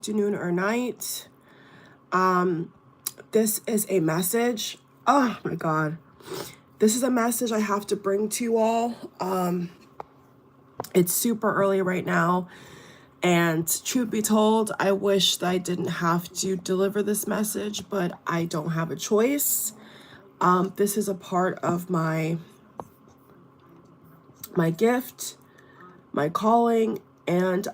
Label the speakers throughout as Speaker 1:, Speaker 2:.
Speaker 1: afternoon or night. This is a message. Oh my God. This is a message I have to bring to you all. It's super early right now. And truth be told, I wish that I didn't have to deliver this message, but I don't have a choice. This is a part of my gift, my calling, and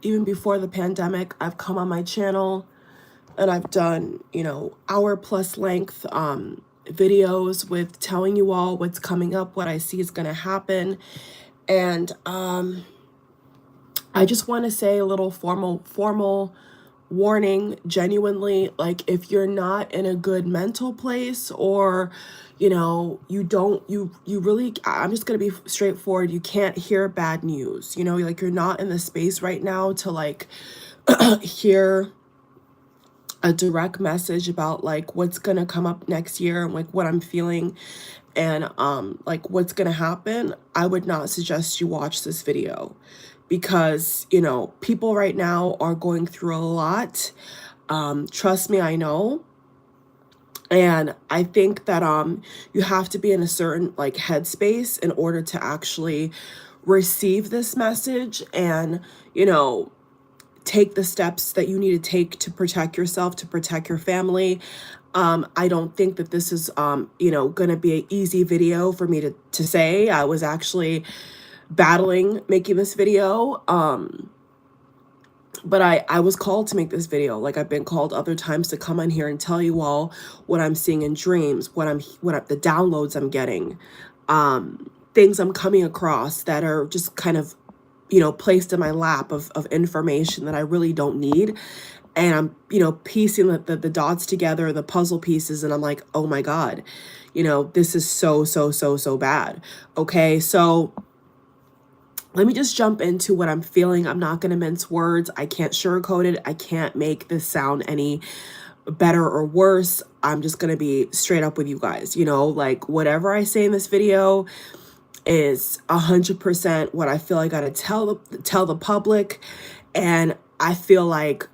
Speaker 1: even before the pandemic, I've come on my channel and I've done, hour-plus length videos with telling you all what's coming up, what I see is going to happen. And I just want to say a little formal warning, genuinely, like if you're not in a good mental place, or you really, I'm just going to be straightforward, you can't hear bad news, like you're not in the space right now to like hear a direct message about like what's going to come up next year and like what I'm feeling and like what's going to happen. I would not suggest you watch this video because people right now are going through a lot. Trust me, I know. And I think that you have to be in a certain like headspace in order to actually receive this message and take the steps that you need to take to protect yourself, to protect your family. I don't think that this is, going to be an easy video for me to say. I was actually battling making this video. But I was called to make this video. Like I've been called other times to come on here and tell you all what I'm seeing in dreams, the downloads I'm getting, things I'm coming across that are just kind of placed in my lap of information that I really don't need. And I'm, piecing the dots together, the puzzle pieces. And I'm like, oh my God, this is so bad. Okay. So let me just jump into what I'm feeling. I'm not going to mince words. I can't sugarcoat it. I can't make this sound any better or worse. I'm just going to be straight up with you guys, like whatever I say in this video is 100% what I feel I gotta tell the public. And I feel like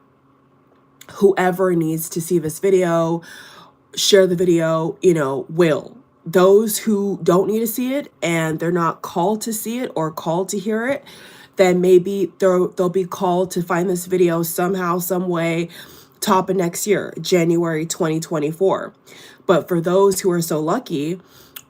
Speaker 1: whoever needs to see this video, share the video, will. Those who don't need to see it and they're not called to see it or called to hear it, then maybe they'll be called to find this video somehow, some way, top of next year, January 2024. But for those who are so lucky,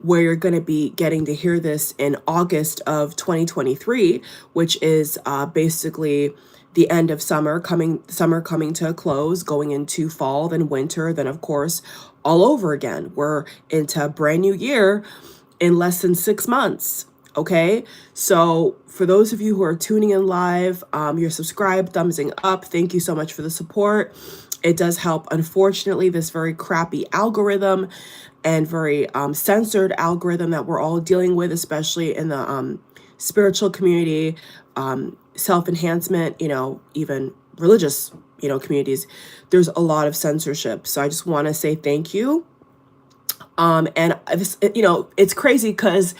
Speaker 1: where you're going to be getting to hear this in August of 2023, which is basically the end of summer coming to a close, going into fall, then winter, then of course all over again. We're into a brand new year in less than 6 months. Okay, so for those of you who are tuning in live, you're subscribed, thumbsing up. Thank you so much for the support. It does help. Unfortunately, this very crappy algorithm and very censored algorithm that we're all dealing with, especially in the spiritual community, self-enhancement, even religious, communities, there's a lot of censorship. So I just want to say thank you. And this, it's crazy because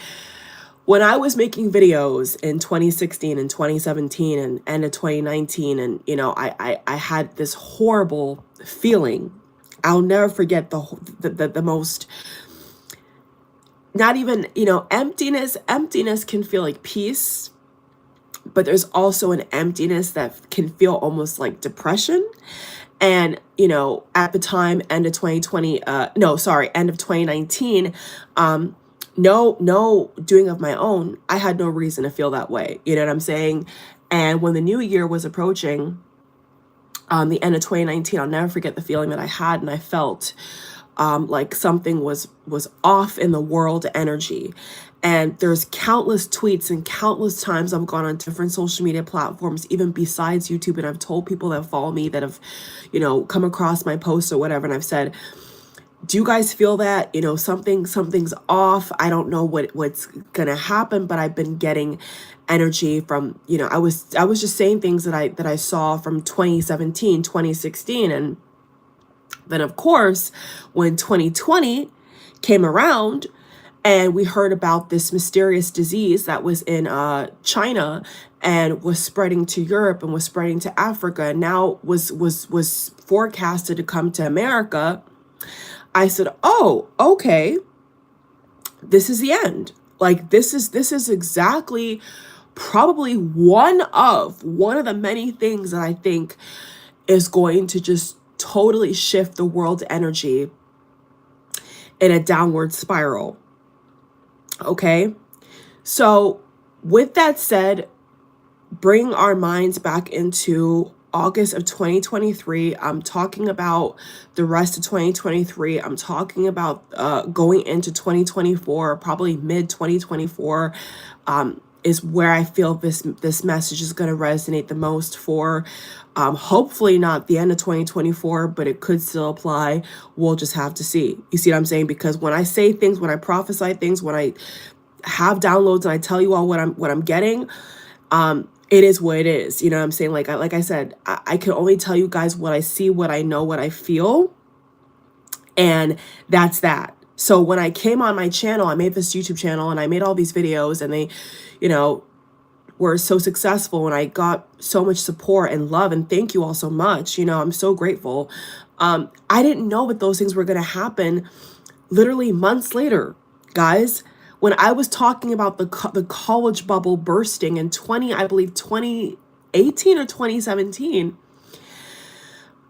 Speaker 1: when I was making videos in 2016 and 2017 and end of 2019, and, I had this horrible feeling. I'll never forget the most, not even, emptiness can feel like peace, but there's also an emptiness that can feel almost like depression. And, at the time, end of 2019, no doing of my own, I had no reason to feel that way. You know what I'm saying? And when the new year was approaching, the end of 2019, I'll never forget the feeling that I had, and I felt like something was off in the world energy. And there's countless tweets and countless times I've gone on different social media platforms, even besides YouTube, and I've told people that follow me that have, come across my posts or whatever, and I've said, do you guys feel that, something's off? I don't know what's gonna happen, but I've been getting energy from, I was just saying things that I saw from 2017, 2016. And then of course, when 2020 came around And we heard about this mysterious disease that was in China and was spreading to Europe and was spreading to Africa, and now was forecasted to come to America. I said, oh, okay, this is the end. Like, this is exactly probably one of the many things that I think is going to just totally shift the world's energy in a downward spiral. Okay? So with that said, bring our minds back into August of 2023. I'm talking about the rest of 2023. I'm talking about going into 2024, probably mid 2024, is where I feel this message is going to resonate the most for. Hopefully not the end of 2024, but it could still apply. We'll just have to see. You see what I'm saying? Because when I say things, when I prophesy things, when I have downloads and I tell you all what I'm getting, it is what it is. You know what I'm saying? Like I said, I can only tell you guys what I see, what I know, what I feel, and that's that. So when I came on my channel, I made this YouTube channel and I made all these videos, and they, you know, were so successful, and I got so much support and love, and thank you all so much. You know, I'm so grateful. I didn't know that those things were going to happen literally months later, guys. When I was talking about the college bubble bursting in 2018 or 2017,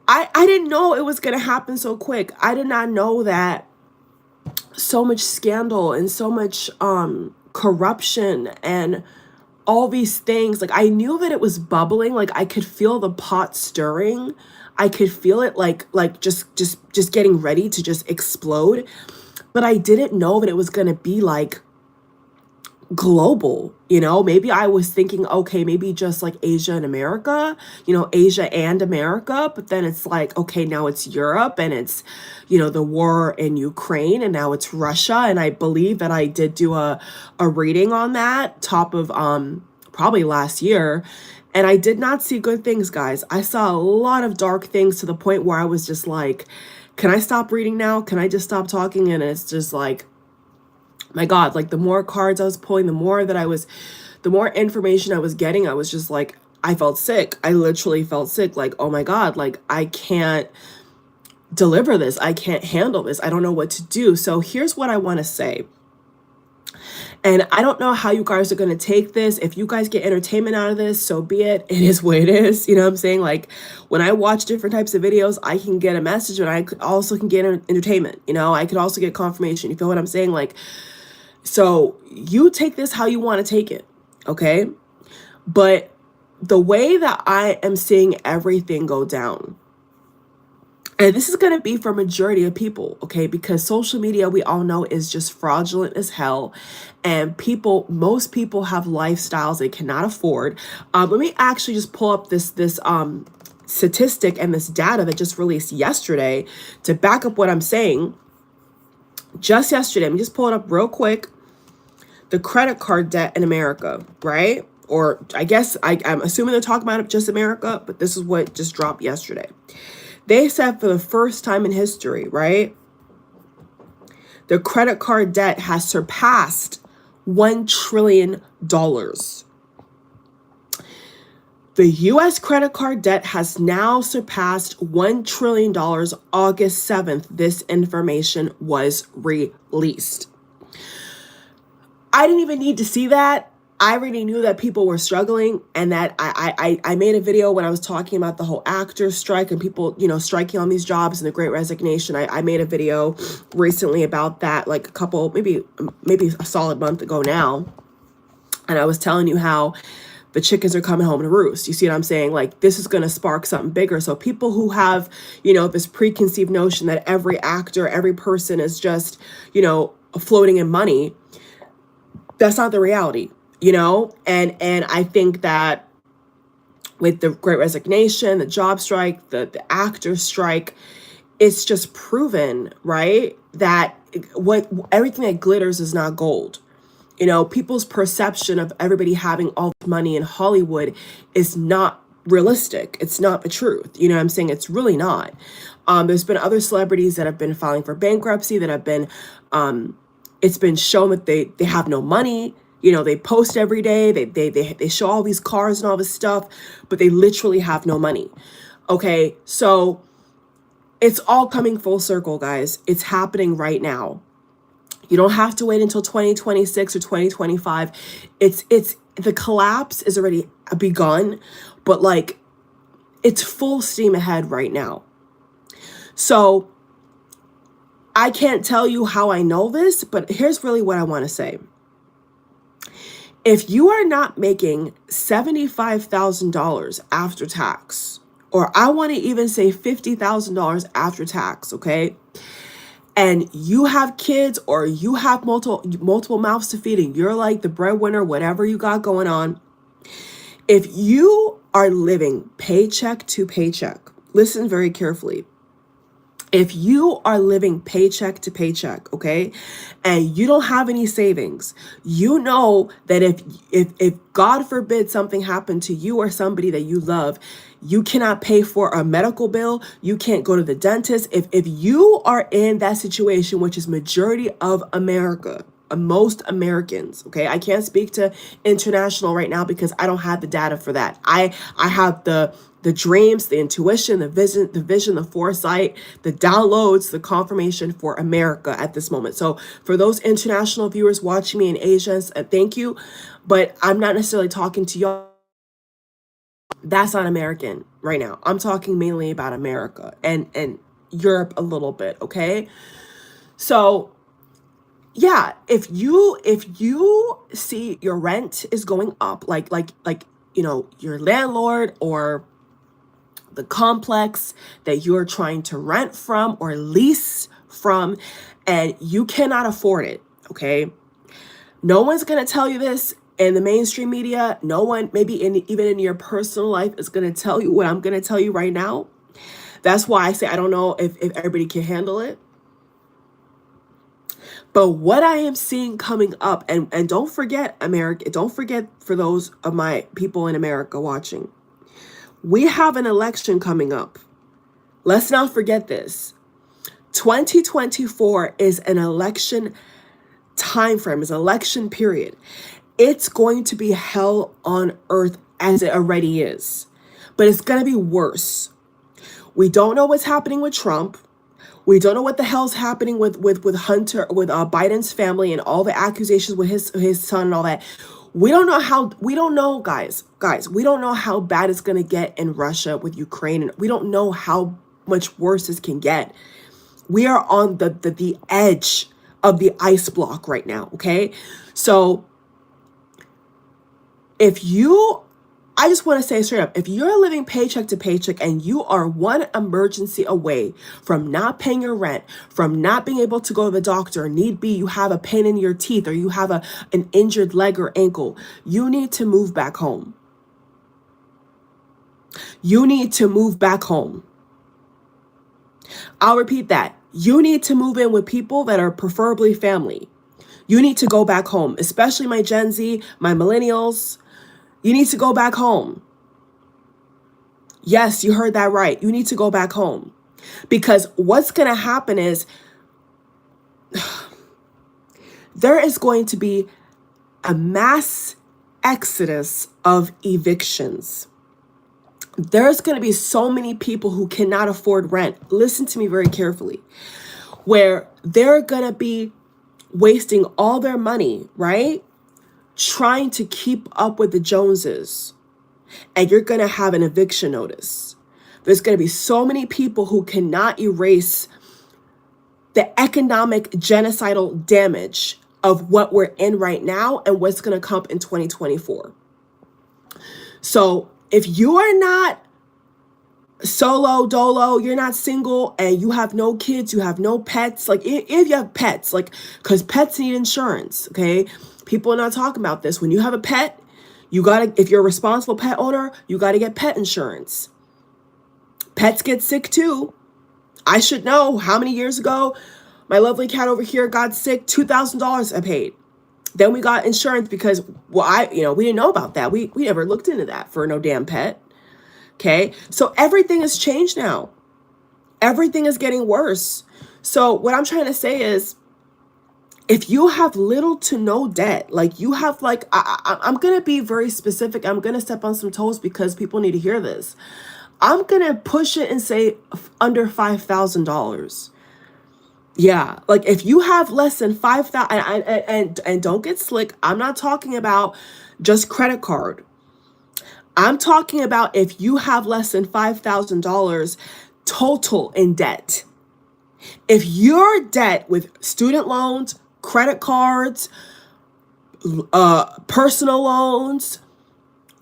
Speaker 1: I didn't know it was going to happen so quick. I did not know that so much scandal and so much corruption and all these things, like, I knew that it was bubbling. Like, I could feel the pot stirring. I could feel it like just getting ready to just explode. But I didn't know that it was going to be like global. You know, maybe I was thinking, okay, maybe just like Asia and America, you know, Asia and America. But then it's like, okay, now it's Europe, and it's, you know, the war in Ukraine, and now it's Russia. And I believe that I did do a reading on that top of probably last year. And I did not see good things, guys. I saw a lot of dark things, to the point where I was just like, can I stop reading now? Can I just stop talking? And it's just like, my God, like, the more cards I was pulling, the more information I was getting, I was just like, I felt sick. I literally felt sick. Like, oh my God, like, I can't deliver this. I can't handle this. I don't know what to do. So here's what I want to say. And I don't know how you guys are going to take this. If you guys get entertainment out of this, so be it. It is what it is. You know what I'm saying? Like, when I watch different types of videos, I can get a message, but I also can get entertainment. You know, I could also get confirmation. You feel what I'm saying? Like, so you take this how you want to take it. Okay. But the way that I am seeing everything go down, and this is going to be for a majority of people, okay? Because social media, we all know, is just fraudulent as hell. And most people have lifestyles they cannot afford. Let me actually just pull up this statistic and this data that just released yesterday to back up what I'm saying. Just yesterday, let me just pull it up real quick. The credit card debt in America, right? Or I guess I'm assuming they're talking about just America, but this is what just dropped yesterday. They said for the first time in history, right, the credit card debt has surpassed $1 trillion. The U.S. credit card debt has now surpassed $1 trillion. August 7th, this information was released. I didn't even need to see that. I already knew that people were struggling, and that I made a video when I was talking about the whole actors strike and people, you know, striking on these jobs and the Great Resignation. I made a video recently about that, like a couple, maybe a solid month ago now. And I was telling you how the chickens are coming home to roost. You see what I'm saying? Like, this is going to spark something bigger. So people who have, you know, this preconceived notion that every actor, every person is just, you know, floating in money, that's not the reality. You know, and I think that with the Great Resignation, the job strike, the actor strike, it's just proven, right, that everything that glitters is not gold. You know, people's perception of everybody having all the money in Hollywood is not realistic. It's not the truth. You know what I'm saying? It's really not. There's been other celebrities that have been filing for bankruptcy, that have been It's been shown that they have no money. You know, they post every day. They show all these cars and all this stuff, but they literally have no money. Okay, so it's all coming full circle, guys. It's happening right now. You don't have to wait until 2026 or 2025. It's the collapse is already begun, but like it's full steam ahead right now. So I can't tell you how I know this, but here's really what I want to say. If you are not making $75,000 after tax, or I want to even say $50,000 after tax, okay? And you have kids or you have multiple mouths to feed and you're like the breadwinner, whatever you got going on. If you are living paycheck to paycheck, listen very carefully. If you are living paycheck to paycheck, okay, and you don't have any savings, you know that if God forbid something happened to you or somebody that you love, you cannot pay for a medical bill, you can't go to the dentist. If you are in that situation, which is majority of America, most Americans, okay, I can't speak to international right now because I don't have the data for that. I have the dreams, the intuition, the vision, the foresight, the downloads, the confirmation for America at this moment. So for those international viewers watching me in Asia, thank you. But I'm not necessarily talking to y'all. That's not American right now. I'm talking mainly about America and Europe a little bit, okay? So yeah, if you see your rent is going up, like you know, your landlord or the complex that you're trying to rent from or lease from, and you cannot afford it, okay? No one's going to tell you this in the mainstream media. No one, maybe even in your personal life, is going to tell you what I'm going to tell you right now. That's why I say I don't know if everybody can handle it. But what I am seeing coming up, and don't forget, America, don't forget for those of my people in America watching, we have an election coming up. Let's not forget this. 2024 is an election time frame, is an election period. It's going to be hell on earth as it already is, but it's going to be worse. We don't know what's happening with Trump. We don't know what the hell's happening with Hunter, with Biden's family and all the accusations with his son and all that. We don't know, guys, we don't know how bad it's going to get in Russia with Ukraine. And we don't know how much worse this can get. We are on the edge of the ice block right now, okay? So I just want to say straight up, if you're living paycheck to paycheck and you are one emergency away from not paying your rent, from not being able to go to the doctor, need be, you have a pain in your teeth or you have an injured leg or ankle, you need to move back home. You need to move back home. I'll repeat that. You need to move in with people that are preferably family. You need to go back home, especially my Gen Z, my millennials. You need to go back home. Yes, you heard that right. You need to go back home. Because what's going to happen is there is going to be a mass exodus of evictions. There's going to be so many people who cannot afford rent. Listen to me very carefully. Where they're going to be wasting all their money, right? Trying to keep up with the Joneses, and you're going to have an eviction notice. There's going to be so many people who cannot erase the economic genocidal damage of what we're in right now and what's going to come in 2024. So if you are not solo dolo, you're not single and you have no kids, you have no pets, like if you have pets, like, because pets need insurance, okay? People are not talking about this. When you have a pet, you gotta, if you're a responsible pet owner, you gotta get pet insurance. Pets get sick too. I should know how many years ago my lovely cat over here got sick. $2,000 I paid. Then we got insurance because, well, we didn't know about that. We never looked into that for no damn pet. Okay, so everything has changed now. Everything is getting worse. So what I'm trying to say is, If you have little to no debt, like you have like, I'm going to be very specific. I'm going to step on some toes because people need to hear this. I'm going to push it and say under $5,000. Yeah, like if you have less than 5,000, and don't get slick, I'm not talking about just credit card. I'm talking about if you have less than $5,000 total in debt. If your debt with student loans, credit cards, personal loans,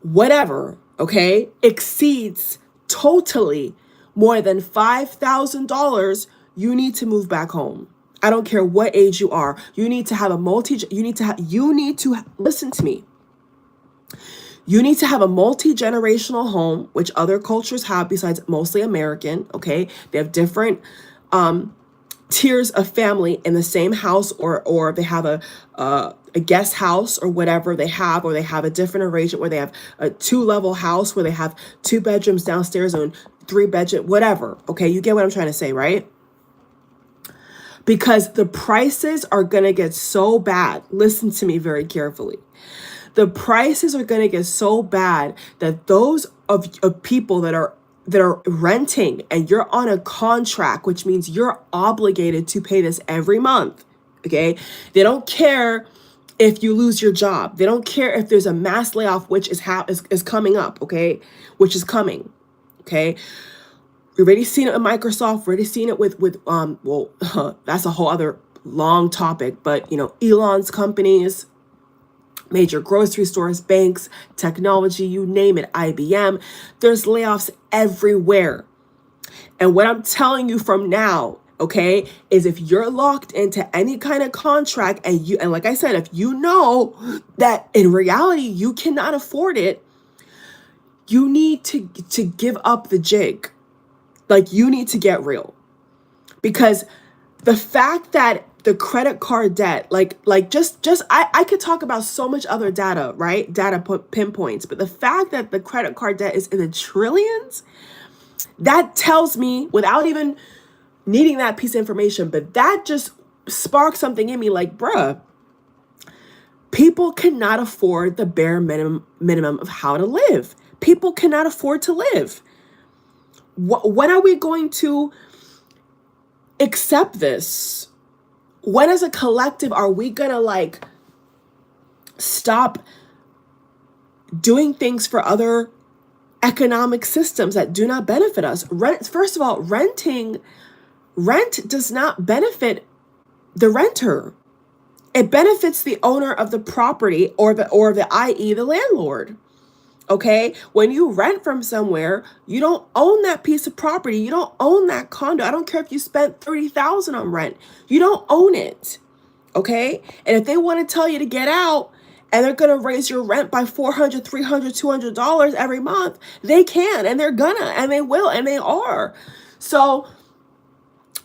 Speaker 1: whatever, okay, exceeds totally more than $5,000, you need to move back home. I don't care what age you are. You need to have listen to me. You need to have a multi-generational home, which other cultures have besides mostly American, okay? They have different tiers of family in the same house, or they have a guest house or whatever they have, or they have a different arrangement where they have a 2-level house where they have 2 bedrooms downstairs and 3 bedroom, whatever. Okay, you get what I'm trying to say, right? Because the prices are going to get so bad. Listen to me very carefully. The prices are going to get so bad that those of people that are renting and you're on a contract, which means you're obligated to pay this every month. Okay. They don't care if you lose your job. They don't care if there's a mass layoff, which is coming up. Okay. Which is coming. Okay. We've already seen it with Microsoft. We've already seen it with that's a whole other long topic, but Elon's companies, major grocery stores, banks, technology, you name it, IBM, there's layoffs everywhere. And what I'm telling you from now, okay, is if you're locked into any kind of contract and like I said, if you know that in reality you cannot afford it, you need to give up the jig. Like you need to get real. Because the fact that the credit card debt, I could talk about so much other data, right? Data pinpoints, but the fact that the credit card debt is in the trillions, that tells me, without even needing that piece of information, but that just sparks something in me like, bruh, people cannot afford the bare minimum of how to live. People cannot afford to live. When are we going to accept this? When as a collective are we gonna stop doing things for other economic systems that do not benefit us? First of all, rent does not benefit the renter. It benefits the owner of the property or i.e. the landlord. Okay, when you rent from somewhere, you don't own that piece of property. You don't own that condo. I don't care if you spent $30,000 on rent. You don't own it. Okay, and if they want to tell you to get out and they're going to raise your rent by $400, $300, $200 every month, they can, and they're gonna, and they will, and they are. So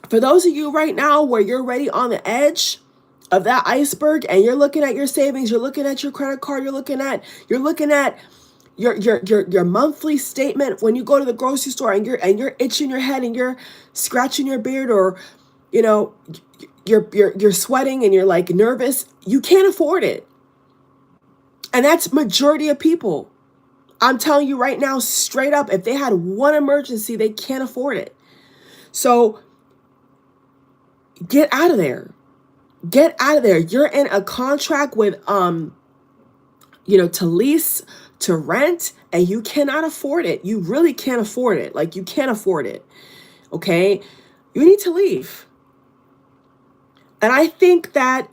Speaker 1: for those of you right now where you're already on the edge of that iceberg and you're looking at your savings, you're looking at your credit card, you're looking at your monthly statement when you go to the grocery store and you're itching your head and you're scratching your beard, or you're sweating and you're nervous, you can't afford it. And that's majority of people. I'm telling you right now, straight up, if they had one emergency, they can't afford it. So get out of there. Get out of there. You're in a contract with to lease, to rent, and you cannot afford it. You really can't afford it. You can't afford it. Okay? You need to leave. And I think that,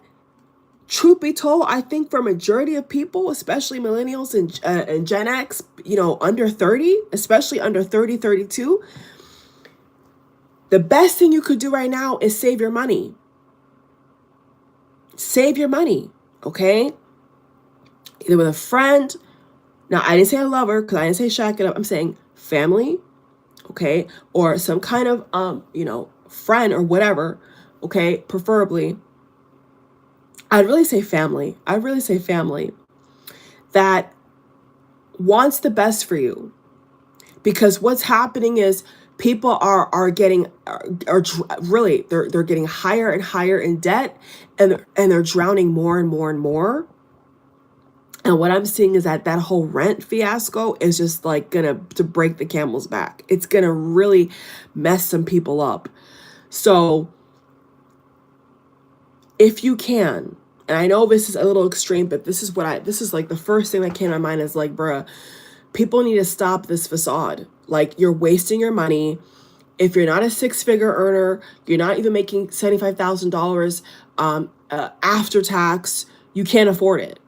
Speaker 1: truth be told, I think for a majority of people, especially millennials and Gen X, under 30, especially under 30, 32, the best thing you could do right now is save your money. Save your money, okay? Either with a friend. Now, I didn't say a lover because I didn't say shack it up. I'm saying family, okay? Or some kind of, friend or whatever, okay? Preferably. I'd really say family. That wants the best for you. Because what's happening is People are getting really they're getting higher and higher in debt, and they're drowning more and more and more. And what I'm seeing is that whole rent fiasco is just like to break the camel's back. It's gonna really mess some people up. So if you can, and I know this is a little extreme, but this is like the first thing that came to my mind is like, bruh, people need to stop this facade. Like, you're wasting your money. If you're not a six-figure earner, you're not even making $75,000 after tax, you can't afford it.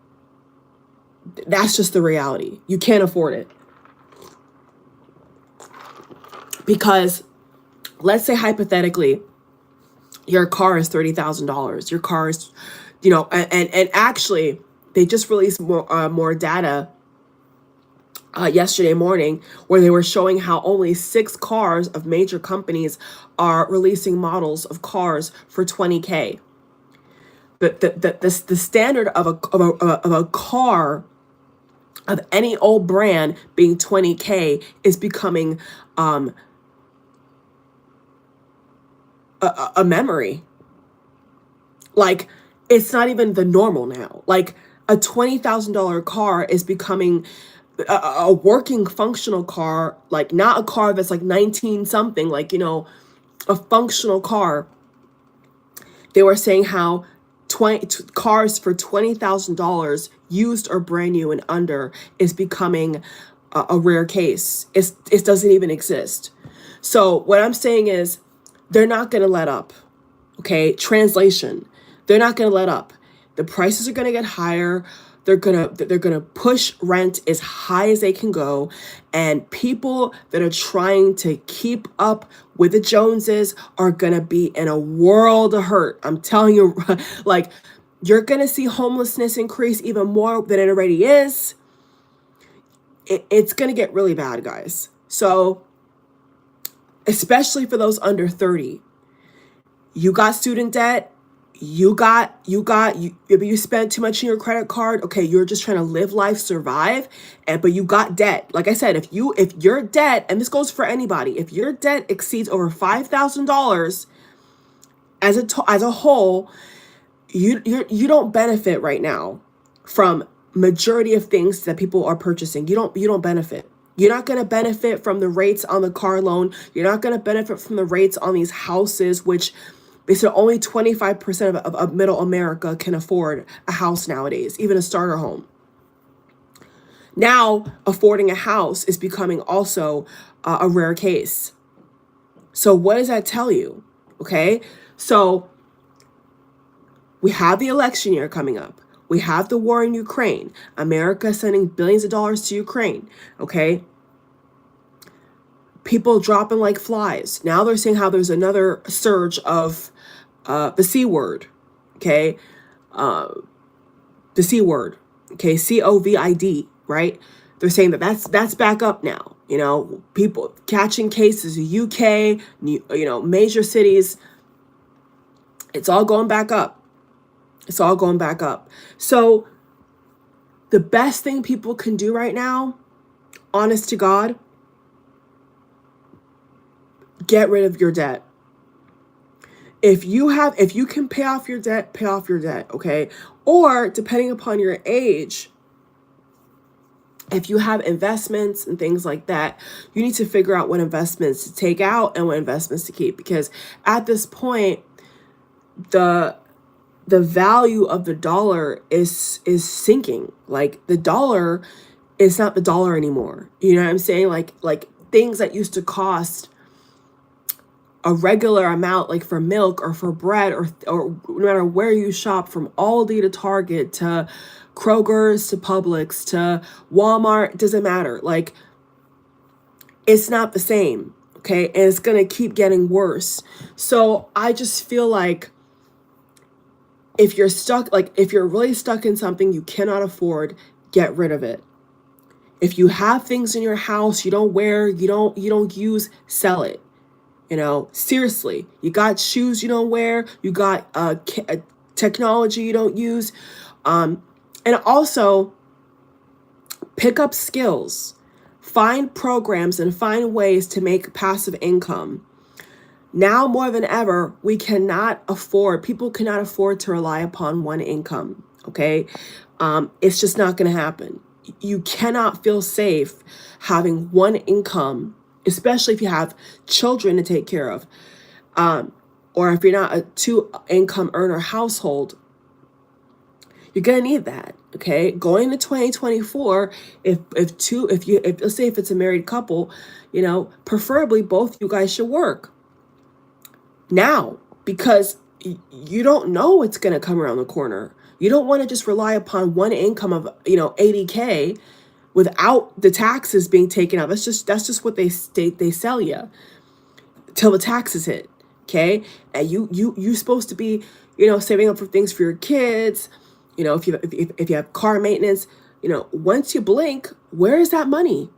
Speaker 1: That's just the reality. You can't afford it. Because let's say hypothetically, your car is $30,000. Your car is, and actually they just released more data yesterday morning, where they were showing how only 6 cars of major companies are releasing models of cars for $20K. The standard of a car of any old brand being $20K is becoming a memory. Like, it's not even the normal now. Like, a $20,000 car is becoming a working functional car, like not a car that's like 19 something, like, a functional car. They were saying how cars for $20,000 used or brand new and under is becoming a rare case. It doesn't even exist. So what I'm saying is, they're not going to let up. Okay, translation, they're not going to let up. The prices are going to get higher. They're gonna push rent as high as they can go, and people that are trying to keep up with the Joneses are gonna be in a world of hurt. I'm telling you, like, you're gonna see homelessness increase even more than it already is. It's gonna get really bad, guys. So, especially for those under 30, you got student debt. You spent too much on your credit card. Okay, you're just trying to live life, survive, but you got debt. Like I said, if your debt, and this goes for anybody, if your debt exceeds over $5,000 as a whole, you don't benefit right now from majority of things that people are purchasing. You don't benefit. You're not going to benefit from the rates on the car loan. You're not going to benefit from the rates on these houses, which they said only 25% of middle America can afford a house nowadays, even a starter home. Now, affording a house is becoming also a rare case. So what does that tell you? Okay, so we have the election year coming up. We have the war in Ukraine. America sending billions of dollars to Ukraine. Okay, people dropping like flies. Now they're saying how there's another surge of the C word, okay? The C word, okay? COVID, right? They're saying that's back up now. People catching cases, UK, major cities. It's all going back up. It's all going back up. So the best thing people can do right now, honest to God, get rid of your debt. If you can pay off your debt, okay? Or depending upon your age, if you have investments and things like that, you need to figure out what investments to take out and what investments to keep, because at this point, the value of the dollar is sinking. Like, the dollar is not the dollar anymore. You know what I'm saying? Like things that used to cost a regular amount, like for milk or for bread, or no matter where you shop, from Aldi to Target to Kroger's to Publix to Walmart, doesn't matter. Like, it's not the same, okay? And it's gonna keep getting worse. So I just feel like if you're really stuck in something you cannot afford, get rid of it. If you have things in your house you don't wear, you don't use, sell it. Seriously, you got shoes you don't wear, you got technology you don't use, and also pick up skills. Find programs and find ways to make passive income. Now more than ever, people cannot afford to rely upon one income, okay? It's just not going to happen. You cannot feel safe having one income, especially if you have children to take care of, or if you're not a 2-income earner household. You're gonna need that, okay? Going to 2024, if let's say if it's a married couple, preferably both you guys should work now, because you don't know what's going to come around the corner. You don't want to just rely upon one income of, $80K without the taxes being taken out. That's just what they sell you till the taxes hit. Okay. And you supposed to be, saving up for things for your kids. If you have car maintenance, once you blink, where is that money?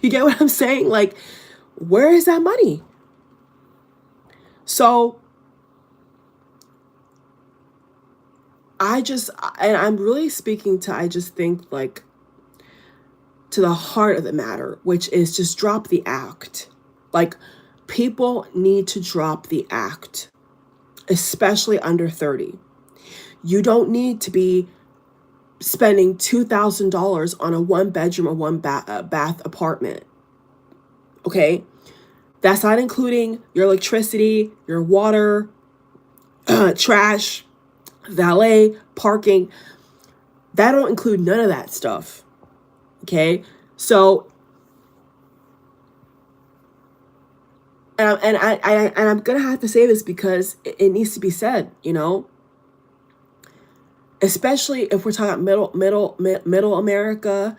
Speaker 1: You get what I'm saying? Like, where is that money? So I'm really speaking to, I just think, like, to the heart of the matter, which is just drop the act. Like, people need to drop the act, especially under 30. You don't need to be spending $2,000 on a 1-bedroom or 1-bath apartment. Okay? That's not including your electricity, your water, trash, valet, parking. That don't include none of that stuff. Okay? So, and I'm gonna have to say this because it needs to be said, especially if we're talking about middle America,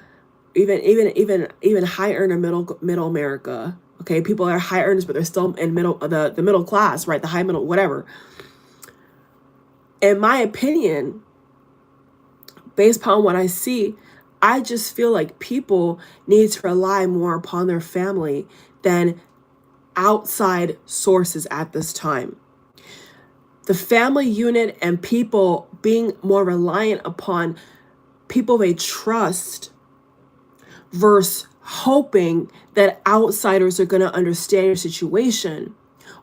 Speaker 1: even high earner middle America. Okay, people are high earners, but they're still in the middle class, right? The high middle, whatever. In my opinion, based upon what I see, I just feel like people need to rely more upon their family than outside sources at this time. The family unit and people being more reliant upon people they trust versus hoping that outsiders are going to understand your situation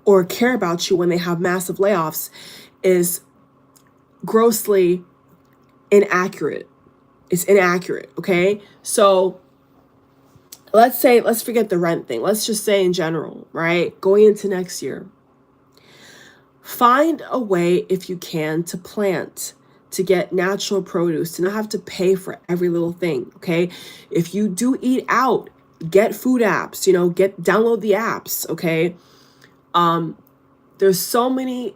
Speaker 1: or care about you when they have massive layoffs is grossly inaccurate. It's inaccurate, okay? So let's forget the rent thing. Let's just say in general, right? Going into next year, find a way, if you can, to plant, to get natural produce, to not have to pay for every little thing, okay? If you do eat out, get food apps, download the apps, okay? There's so many,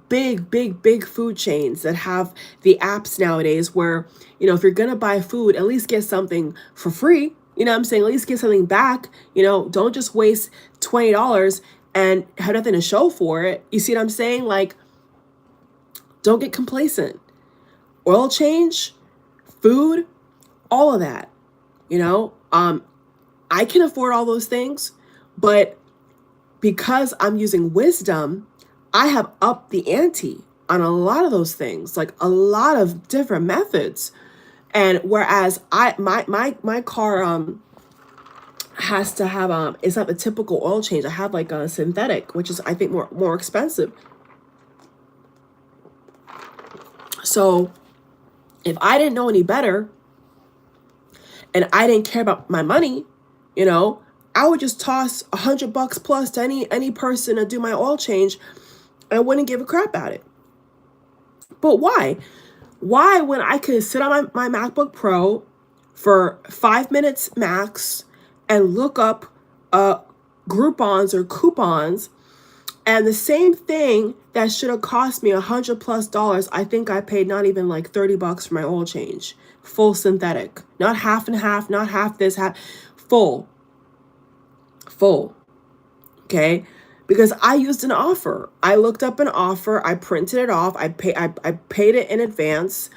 Speaker 1: big food chains that have the apps nowadays where, if you're going to buy food, at least get something for free. You know what I'm saying? At least get something back. Don't just waste $20 and have nothing to show for it. You see what I'm saying? Like, don't get complacent. Oil change, food, all of that. I can afford all those things, but because I'm using wisdom, I have upped the ante on a lot of those things, like a lot of different methods. And whereas my car has to have it's not the typical oil change. I have like a synthetic, which is, I think, more expensive. So if I didn't know any better and I didn't care about my money, I would just toss $100 plus to any person to do my oil change. I wouldn't give a crap about it. But why? Why, when I could sit on my MacBook Pro for 5 minutes max and look up Groupons or coupons, and the same thing that should have cost me $100+, I think I paid not even like $30 for my oil change. Full synthetic. Not half and half, not half this, half. Full. Okay? Because I used an offer. I looked up an offer. I printed it off. I paid it in advance.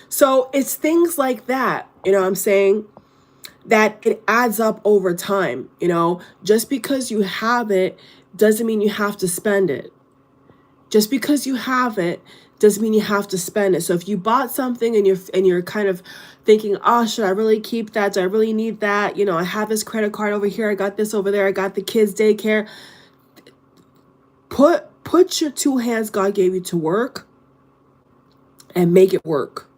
Speaker 1: So it's things like that, what I'm saying, that it adds up over time. Just because you have it doesn't mean you have to spend it. Just because you have it doesn't mean you have to spend it. So if you bought something and you're kind of thinking, oh, should I really keep that? Do I really need that? I have this credit card over here. I got this over there. I got the kids' daycare. Put your two hands God gave you to work and make it work.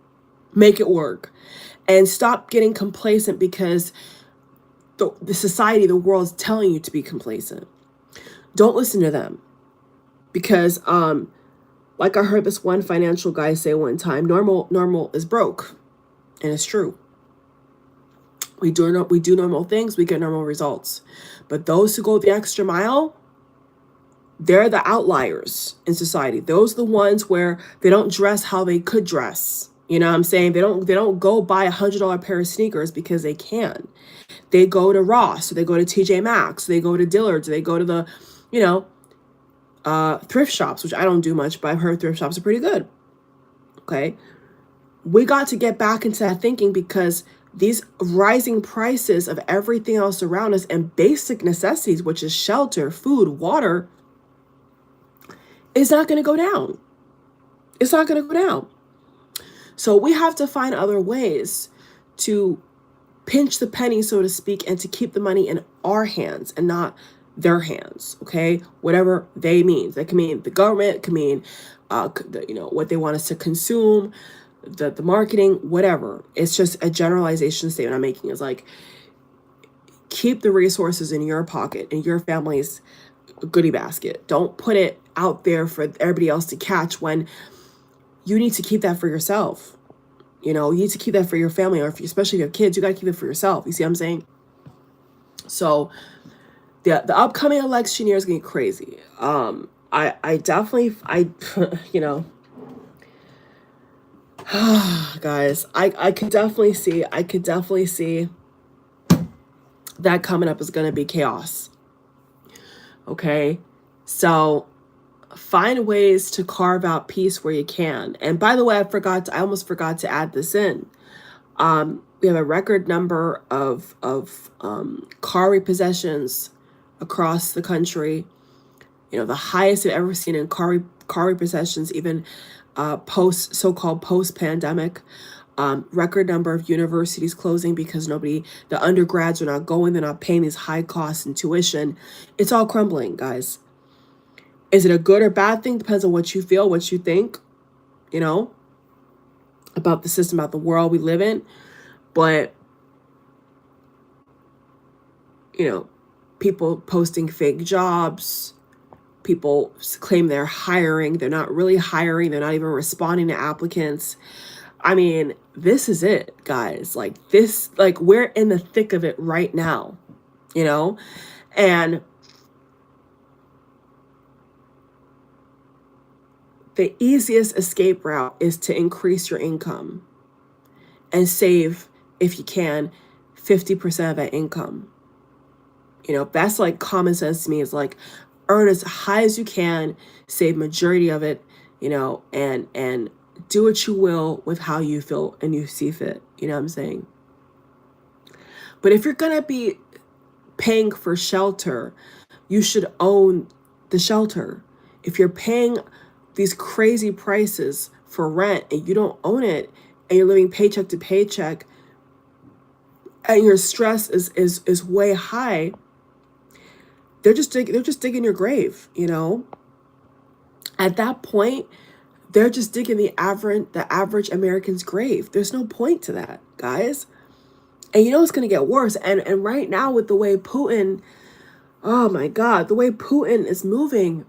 Speaker 1: Make it work. And stop getting complacent because the society, the world is telling you to be complacent. Don't listen to them. Because like I heard this one financial guy say one time, normal is broke. And it's true. We do normal things, we get normal results. But those who go the extra mile, they're the outliers in society. Those are the ones where they don't dress how they could dress. You know what I'm saying? They don't go buy $100 pair of sneakers because they can. They go to Ross, or they go to TJ Maxx, or they go to Dillard's, or they go to the, thrift shops, which I don't do much, but I've heard thrift shops are pretty good. Okay. We got to get back into that thinking, because these rising prices of everything else around us and basic necessities, which is shelter, food, water, is not going to go down. It's not going to go down. So we have to find other ways to pinch the penny, so to speak, and to keep the money in our hands and not their hands. Okay, whatever they mean. That can mean the government. It can mean, what they want us to consume, the marketing, whatever. It's just a generalization statement I'm making. Is like, keep the resources in your pocket, in your family's goodie basket. Don't put it out there for everybody else to catch, when you need to keep that for yourself. You need to keep that for your family, or especially if you have kids, you got to keep it for yourself. You see what I'm saying? So the upcoming election year is going to be crazy. I definitely, guys, I could definitely see that coming up is going to be chaos. Okay. So find ways to carve out peace where you can. And by the way, I almost forgot to add this in. We have a record number of car repossessions across the country. The highest I've ever seen in car repossessions, even so-called post-pandemic. Record number of universities closing because the undergrads are not going. They're not paying these high costs in tuition. It's all crumbling, guys. Is it a good or bad thing? Depends on what you feel, what you think, about the system, about the world we live in. But, people posting fake jobs, people claim they're hiring. They're not really hiring. They're not even responding to applicants. I mean, this is it, guys. We're in the thick of it right now, and the easiest escape route is to increase your income and save, if you can, 50% of that income. That's like common sense to me. Is like, earn as high as you can, save majority of it, and do what you will with how you feel and you see fit. You know what I'm saying? But if you're going to be paying for shelter, you should own the shelter. If you're paying these crazy prices for rent and you don't own it, and you're living paycheck to paycheck, and your stress is way high, they're just digging your grave. At that point, they're just digging the average American's grave. There's no point to that, guys. And it's going to get worse. And right now, with the way Putin, oh my God, the way Putin is moving,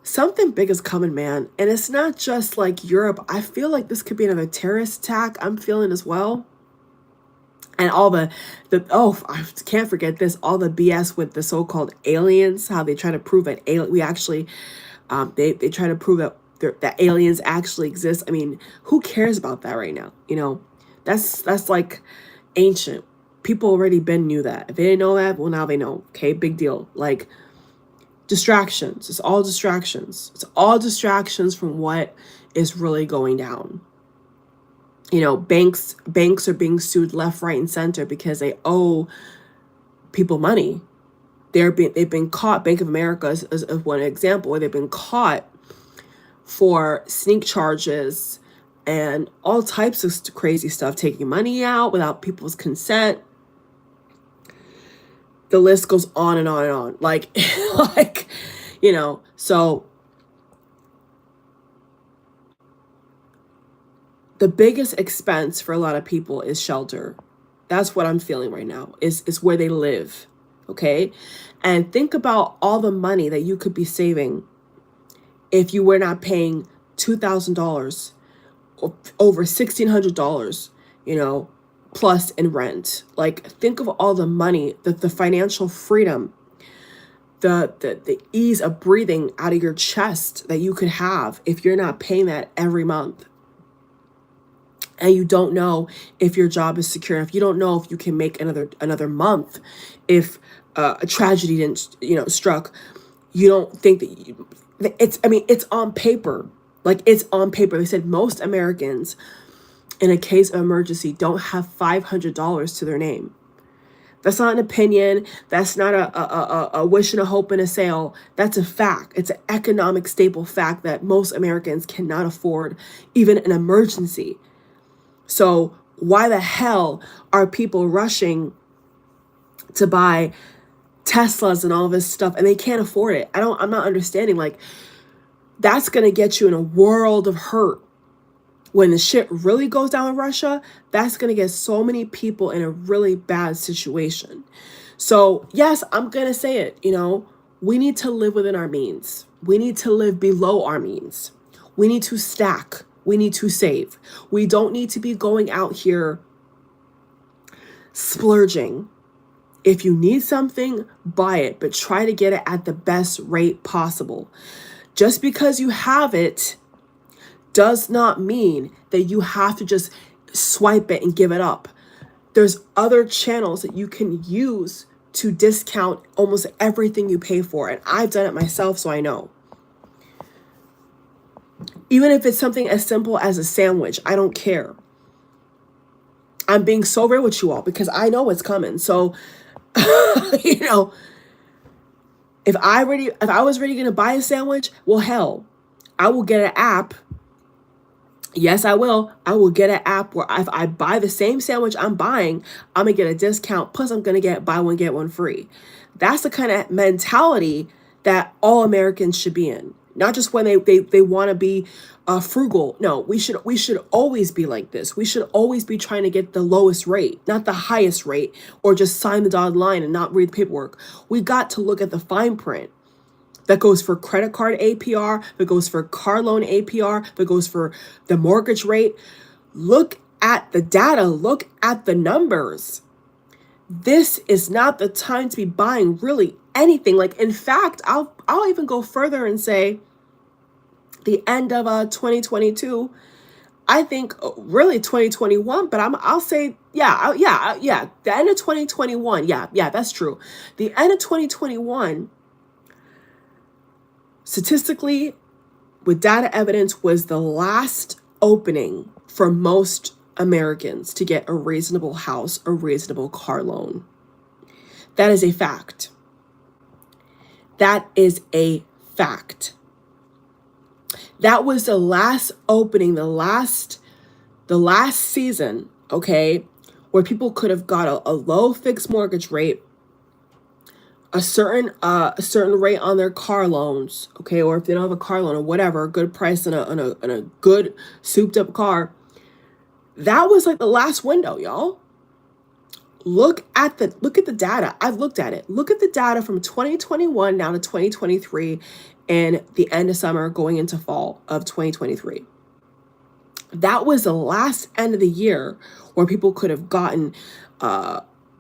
Speaker 1: something big is coming, man. And it's not just like Europe. I feel like this could be another terrorist attack. I'm feeling as well. And all I can't forget this, all the BS with the so-called aliens, how they try to prove that we actually, they try to prove that aliens actually exist. I mean, who cares about that right now? That's like ancient. People already knew that. If they didn't know that, well, now they know. Okay, big deal. Like, distractions. It's all distractions. It's all distractions from what is really going down. Banks are being sued left, right, and center because they owe people money. They've been caught. Bank of America is one example where they've been caught for sneak charges and all types of crazy stuff, taking money out without people's consent. The list goes on and on and on. Like, so the biggest expense for a lot of people is shelter. That's what I'm feeling right now, is where they live. Okay. And think about all the money that you could be saving if you were not paying $2,000 or over $1,600, plus in rent. Like, think of all the money, the financial freedom, the ease of breathing out of your chest that you could have if you're not paying that every month. And you don't know if your job is secure, if you don't know if you can make another month, if a tragedy didn't struck. You don't think that it's on paper. Like, it's on paper. They said most Americans in a case of emergency don't have $500 to their name. That's not an opinion. That's not a wish and a hope and a sale. That's a fact. It's an economic staple fact that most Americans cannot afford even an emergency. So why the hell are people rushing to buy Teslas and all this stuff and they can't afford it? I'm not understanding. Like, that's going to get you in a world of hurt. When the shit really goes down in Russia, that's going to get so many people in a really bad situation. So yes, I'm going to say it, we need to live within our means. We need to live below our means. We need to stack. We need to save. We don't need to be going out here splurging. If you need something, buy it, but try to get it at the best rate possible. Just because you have it does not mean that you have to just swipe it and give it up. There's other channels that you can use to discount almost everything you pay for. And I've done it myself, so I know. Even if it's something as simple as a sandwich, I don't care. I'm being so real with you all because I know what's coming. So, if I was really going to buy a sandwich, well, hell, I will get an app. Yes, I will. I will get an app where if I buy the same sandwich I'm buying, I'm going to get a discount. Plus, I'm going to get buy one, get one free. That's the kind of mentality that all Americans should be in. Not just when they want to be frugal. No, we should always be like this. We should always be trying to get the lowest rate, not the highest rate, or just sign the dotted line and not read the paperwork. We got to look at the fine print. That goes for credit card APR, that goes for car loan APR, that goes for the mortgage rate. Look at the data, look at the numbers. This is not the time to be buying really anything. Like, in fact, I'll even go further and say the end of 2022, I think really 2021, but I'll say, the end of 2021. Yeah, that's true. The end of 2021, statistically, with data evidence, was the last opening for most Americans to get a reasonable house, a reasonable car loan. That is a fact. That is a fact. That was the last opening, the last season, okay, where people could have got a low fixed mortgage rate, a certain rate on their car loans, okay, or if they don't have a car loan or whatever, a good price on a good souped up car. That was like the last window, y'all. Look at the data. I've looked at it. Look at the data from 2021 now to 2023 and the end of summer going into fall of 2023. That was the last end of the year where people could have gotten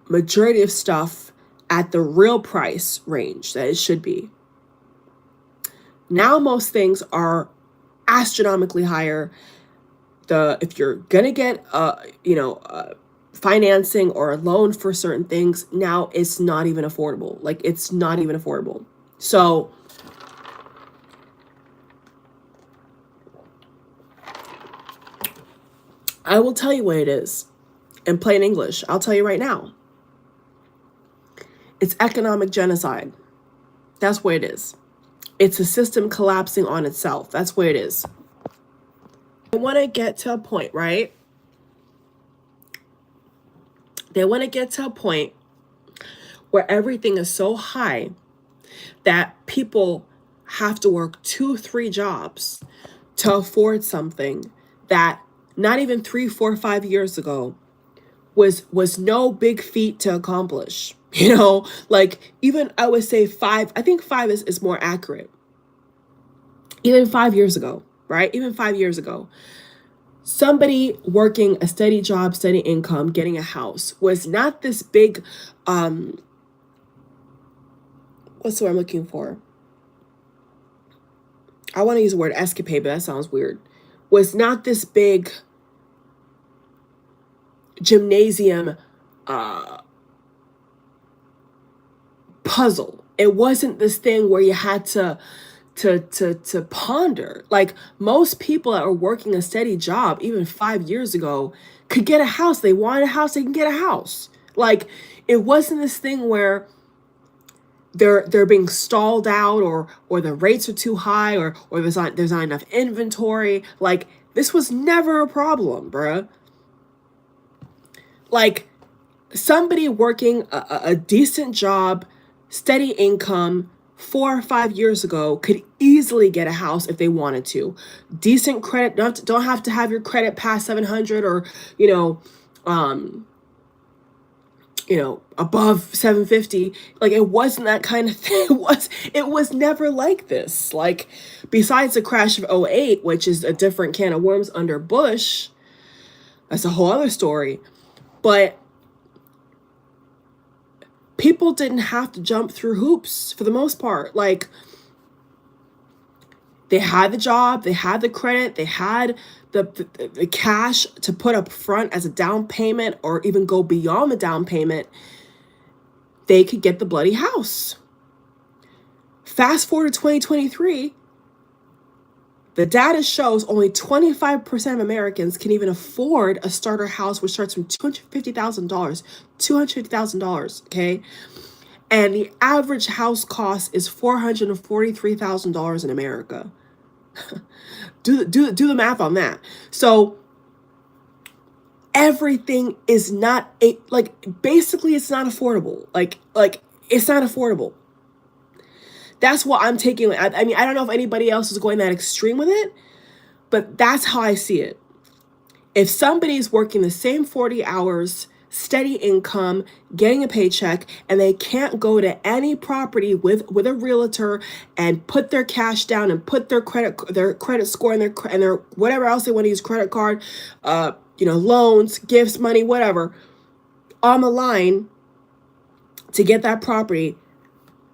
Speaker 1: majority of stuff at the real price range that it should be. Now most things are astronomically higher. If you're gonna get financing or a loan for certain things, now it's not even affordable. Like, it's not even affordable. So I will tell you what it is in plain English. I'll tell you right now. It's economic genocide. That's what it is. It's a system collapsing on itself. That's what it is. They want to get to a point, right? They want to get to a point where everything is so high that people have to work 2-3 jobs to afford something that not even 3, 4, 5 years ago was no big feat to accomplish. You know, like even I would say 5, I think 5 is more accurate. Even 5 years ago, right? Even 5 years ago, somebody working a steady job, steady income, getting a house was not this big, what's the word I'm looking for? I want to use the word escapade, but that sounds weird. Was not this big gymnasium puzzle. It wasn't this thing where you had to ponder. Like most people that were working a steady job, even 5 years ago, could get a house. They wanted a house, they can get a house. Like it wasn't this thing where they're being stalled out or the rates are too high or there's not enough inventory. Like this was never a problem, bruh. Like somebody working a decent job, steady income 4 or 5 years ago could easily get a house if they wanted to. Decent credit, don't have to have your credit past 700 or, above 750. Like it wasn't that kind of thing. It was never like this. Like besides the crash of 2008, which is a different can of worms under Bush, that's a whole other story. But people didn't have to jump through hoops for the most part. Like they had the job, they had the credit, they had the cash to put up front as a down payment or even go beyond the down payment. They could get the bloody house. Fast forward to 2023, the data shows only 25% of Americans can even afford a starter house, which starts from $250,000. $250,000, okay? And the average house cost is $443,000 in America. do the math on that. So everything is not basically it's not affordable. Like it's not affordable. That's what I'm taking. I mean, I don't know if anybody else is going that extreme with it, but that's how I see it. If somebody's working the same 40 hours, steady income, getting a paycheck, and they can't go to any property with a realtor and put their cash down and put their credit score and their whatever else they want to use, credit card, loans, gifts, money, whatever, on the line to get that property,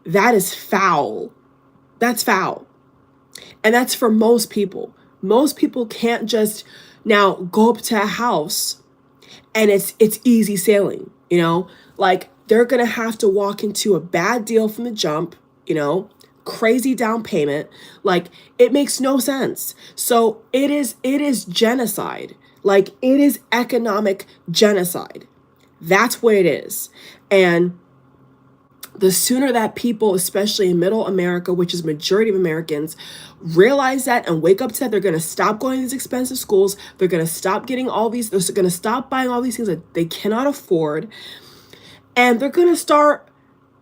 Speaker 1: that is foul. That's foul. And that's for most people. Most people can't just now go up to a house and it's easy sailing, like they're going to have to walk into a bad deal from the jump, crazy down payment. Like it makes no sense. So it is genocide. Like it is economic genocide. That's what it is. And the sooner that people, especially in middle America, which is majority of Americans, realize that and wake up to that, they're going to stop going to these expensive schools. They're going to stop getting they're going to stop buying all these things that they cannot afford. And they're going to start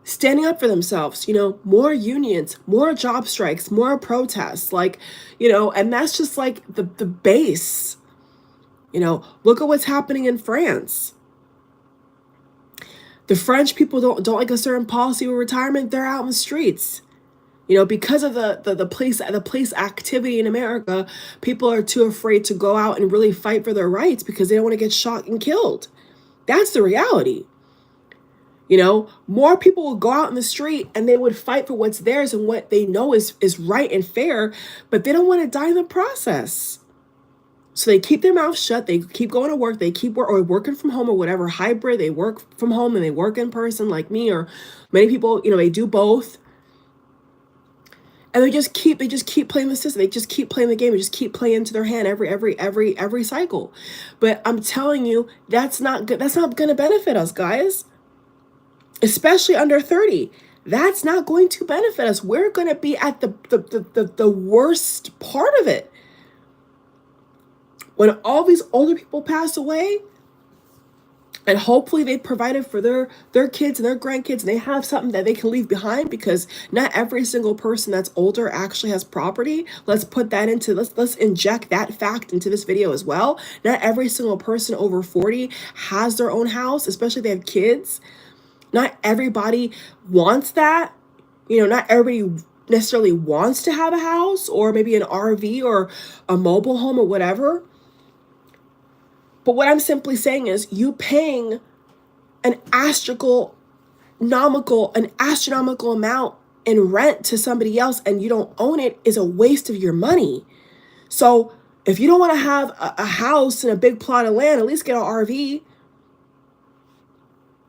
Speaker 1: standing up for themselves, more unions, more job strikes, more protests, and that's just like the base. Look at what's happening in France. The French people don't like a certain policy with retirement. They're out in the streets. Because of the police activity in America, people are too afraid to go out and really fight for their rights because they don't want to get shot and killed. That's the reality. More people will go out in the street and they would fight for what's theirs and what they know is right and fair, but they don't want to die in the process. So they keep their mouth shut. They keep going to work. They keep working from home or whatever hybrid. They work from home and they work in person like me or many people, they do both. And they just keep playing the system. They just keep playing the game. They just keep playing into their hand every cycle. But I'm telling you, that's not good. That's not going to benefit us, guys. especially under 30. That's not going to benefit us. We're going to be at the worst part of it. When all these older people pass away, and hopefully they provided for their kids and their grandkids, and they have something that they can leave behind, because not every single person that's older actually has property. Let's put that into, let's inject that fact into this video as well. Not every single person over 40 has their own house, especially if they have kids. Not everybody wants that. You know, not everybody necessarily wants to have a house, or maybe an RV or a mobile home or whatever. But what I'm simply saying is, you paying an astronomical amount in rent to somebody else and you don't own it is a waste of your money. So if you don't want to have a house and a big plot of land, at least get an RV.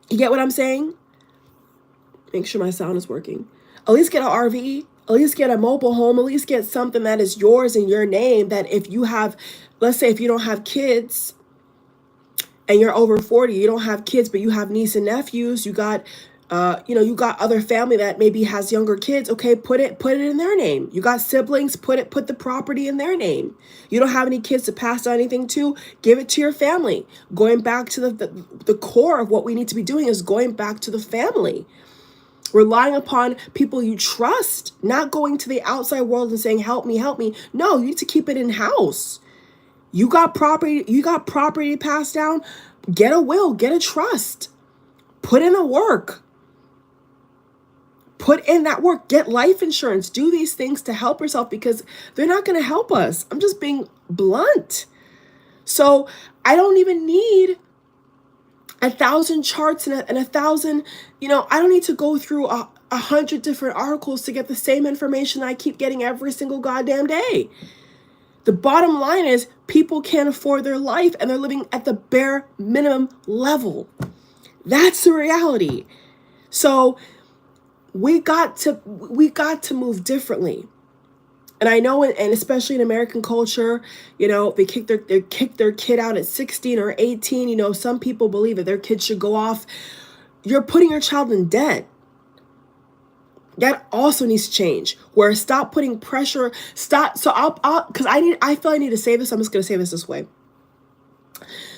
Speaker 1: You get what I'm saying? Make sure my sound is working. At least get an RV. At least get a mobile home. At least get something that is yours in your name, that if you have, let's say if you don't have kids and you're over 40, you don't have kids, but you have nieces and nephews, you got, you got other family that maybe has younger kids. Okay, put it in their name. You got siblings, put the property in their name. You don't have any kids to pass down anything to, give it to your family. Going back to the core of what we need to be doing is going back to the family. Relying upon people you trust, not going to the outside world and saying, help me, help me. No, you need to keep it in-house. You got property passed down, get a will, get a trust. Put in the work. Put in that work. Get life insurance. Do these things to help yourself, because they're not going to help us. I'm just being blunt. So I don't even need 1,000 charts and 1,000, I don't need to go through 100 different articles to get the same information I keep getting every single goddamn day. The bottom line is, people can't afford their life and they're living at the bare minimum level. That's the reality. So we got to move differently. And I know, and especially in American culture, they kick their kid out at 16 or 18. Some people believe that their kids should go off. You're putting your child in debt. That also needs to change. Where stop putting pressure. Stop. So because I feel I need to say this. I'm just gonna say this way.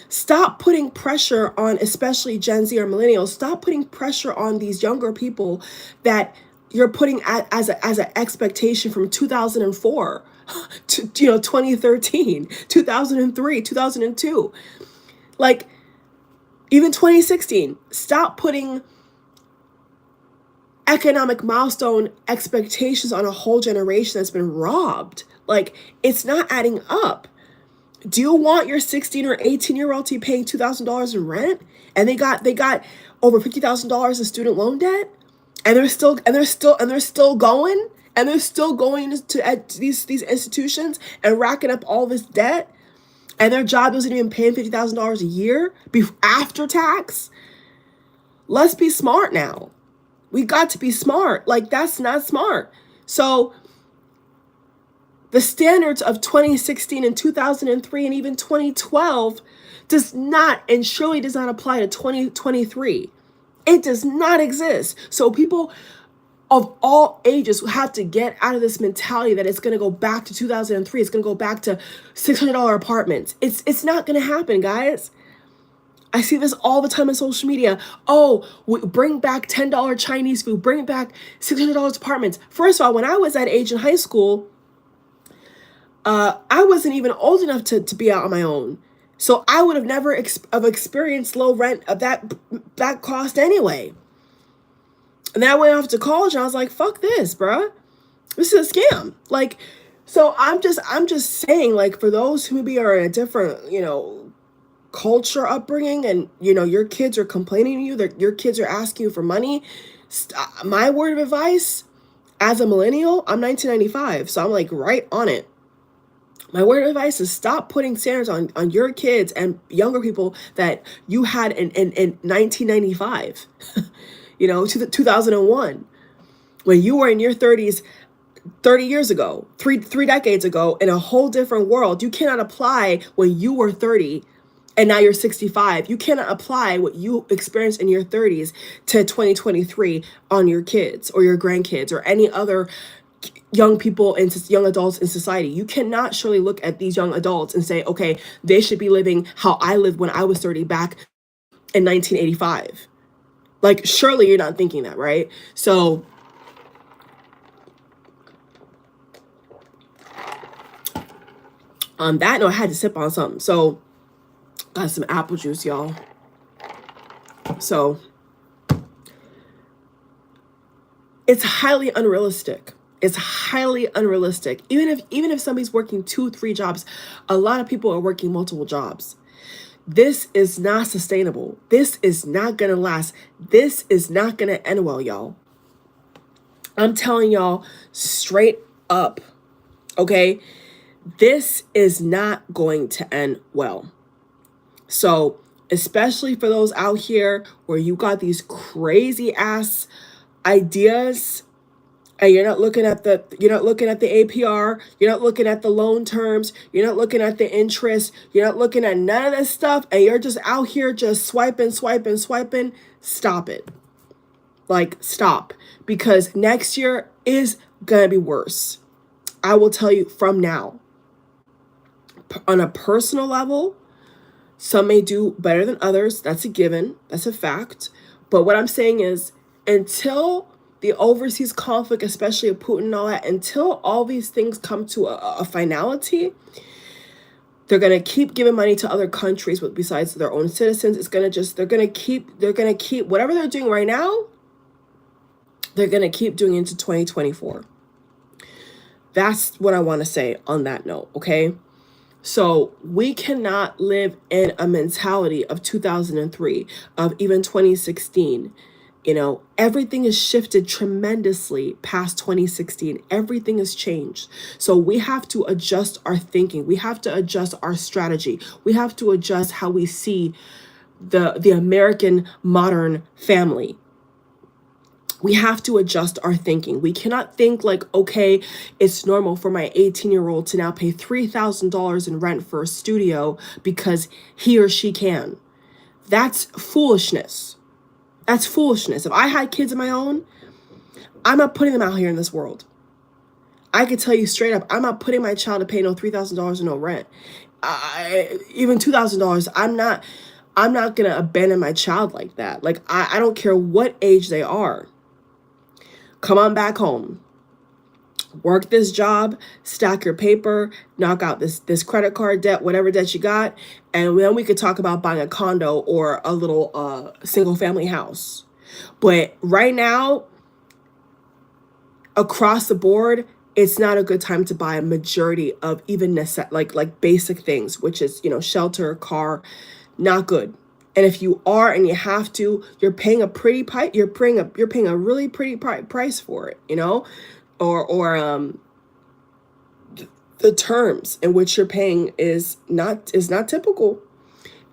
Speaker 1: Stop putting pressure on, especially Gen Z or millennials. Stop putting pressure on these younger people that you're putting as an expectation from 2004 to 2013, 2003, 2002, like even 2016. Stop putting economic milestone expectations on a whole generation that's been robbed. Like, it's not adding up. Do you want your 16 or 18-year-old to be paying $2,000 in rent, and they got over $50,000 in student loan debt, and they're still going to these institutions and racking up all this debt, and their job isn't even paying $50,000 a year after tax? Let's be smart now. We got to be smart. Like, that's not smart. So the standards of 2016 and 2003 and even 2012 does not, and surely does not, apply to 2023. It does not exist. So people of all ages have to get out of this mentality that it's going to go back to 2003. It's going to go back to $600 apartments. It's not going to happen, guys. I see this all the time on social media. Oh, bring back $10 Chinese food. Bring back $600 apartments. First of all, when I was that age in high school, I wasn't even old enough to be out on my own. So I would have never experienced low rent of that cost anyway. And then I went off to college and I was like, fuck this, bruh. This is a scam. Like, so I'm just saying, like, for those who maybe are in a different, culture upbringing, and your kids are complaining to you, that your kids are asking you for money, my word of advice as a millennial, I'm 1995, so I'm like right on it. My word of advice is stop putting standards on your kids and younger people that you had in 1995, to 2001, when you were in your 30s, 30 years ago, three decades ago, in a whole different world. You cannot apply when you were 30 and now you're 65. You cannot apply what you experienced in your 30s to 2023 on your kids or your grandkids or any other young people and young adults in society. You cannot surely look at these young adults and say, okay, they should be living how I lived when I was 30 back in 1985. Like, surely you're not thinking that, right? So on that note, I had to sip on something. So got some apple juice, y'all. So it's highly unrealistic. It's highly unrealistic. Even if somebody's working 2-3 jobs, a lot of people are working multiple jobs. This is not sustainable. This is not gonna last. This is not gonna end well, y'all. I'm telling y'all straight up, okay? This is not going to end well. So, especially for those out here where you got these crazy ass ideas, and you're not looking at the APR, you're not looking at the loan terms, you're not looking at the interest, you're not looking at none of this stuff, and you're just out here just swiping, stop it. Like, stop. Because next year is gonna be worse. I will tell you from now. On a personal level, some may do better than others. That's a given. That's a fact. But what I'm saying is, until the overseas conflict, especially of Putin and all that, until all these things come to a finality, they're gonna keep giving money to other countries besides their own citizens. They're gonna keep whatever they're doing right now. They're gonna keep doing into 2024. That's what I want to say on that note. Okay. So we cannot live in a mentality of 2003, of even 2016. Everything has shifted tremendously past 2016. Everything has changed. So we have to adjust our thinking. We have to adjust our strategy. We have to adjust how we see the American modern family. We have to adjust our thinking. We cannot think like, okay, it's normal for my 18-year-old to now pay $3,000 in rent for a studio because he or she can. That's foolishness. That's foolishness. If I had kids of my own, I'm not putting them out here in this world. I could tell you straight up, I'm not putting my child to pay no $3,000 in no rent. Even $2,000, I'm not going to abandon my child like that. Like, I don't care what age they are. Come on back home. Work this job, stack your paper, knock out this credit card debt, whatever debt you got, and then we could talk about buying a condo or a little single family house. But right now, across the board, it's not a good time to buy a majority of even like basic things, which is, shelter, car, not good. And if you are and you have to, you're paying a pretty you're paying a really pretty price for it, or the terms in which you're paying is not typical,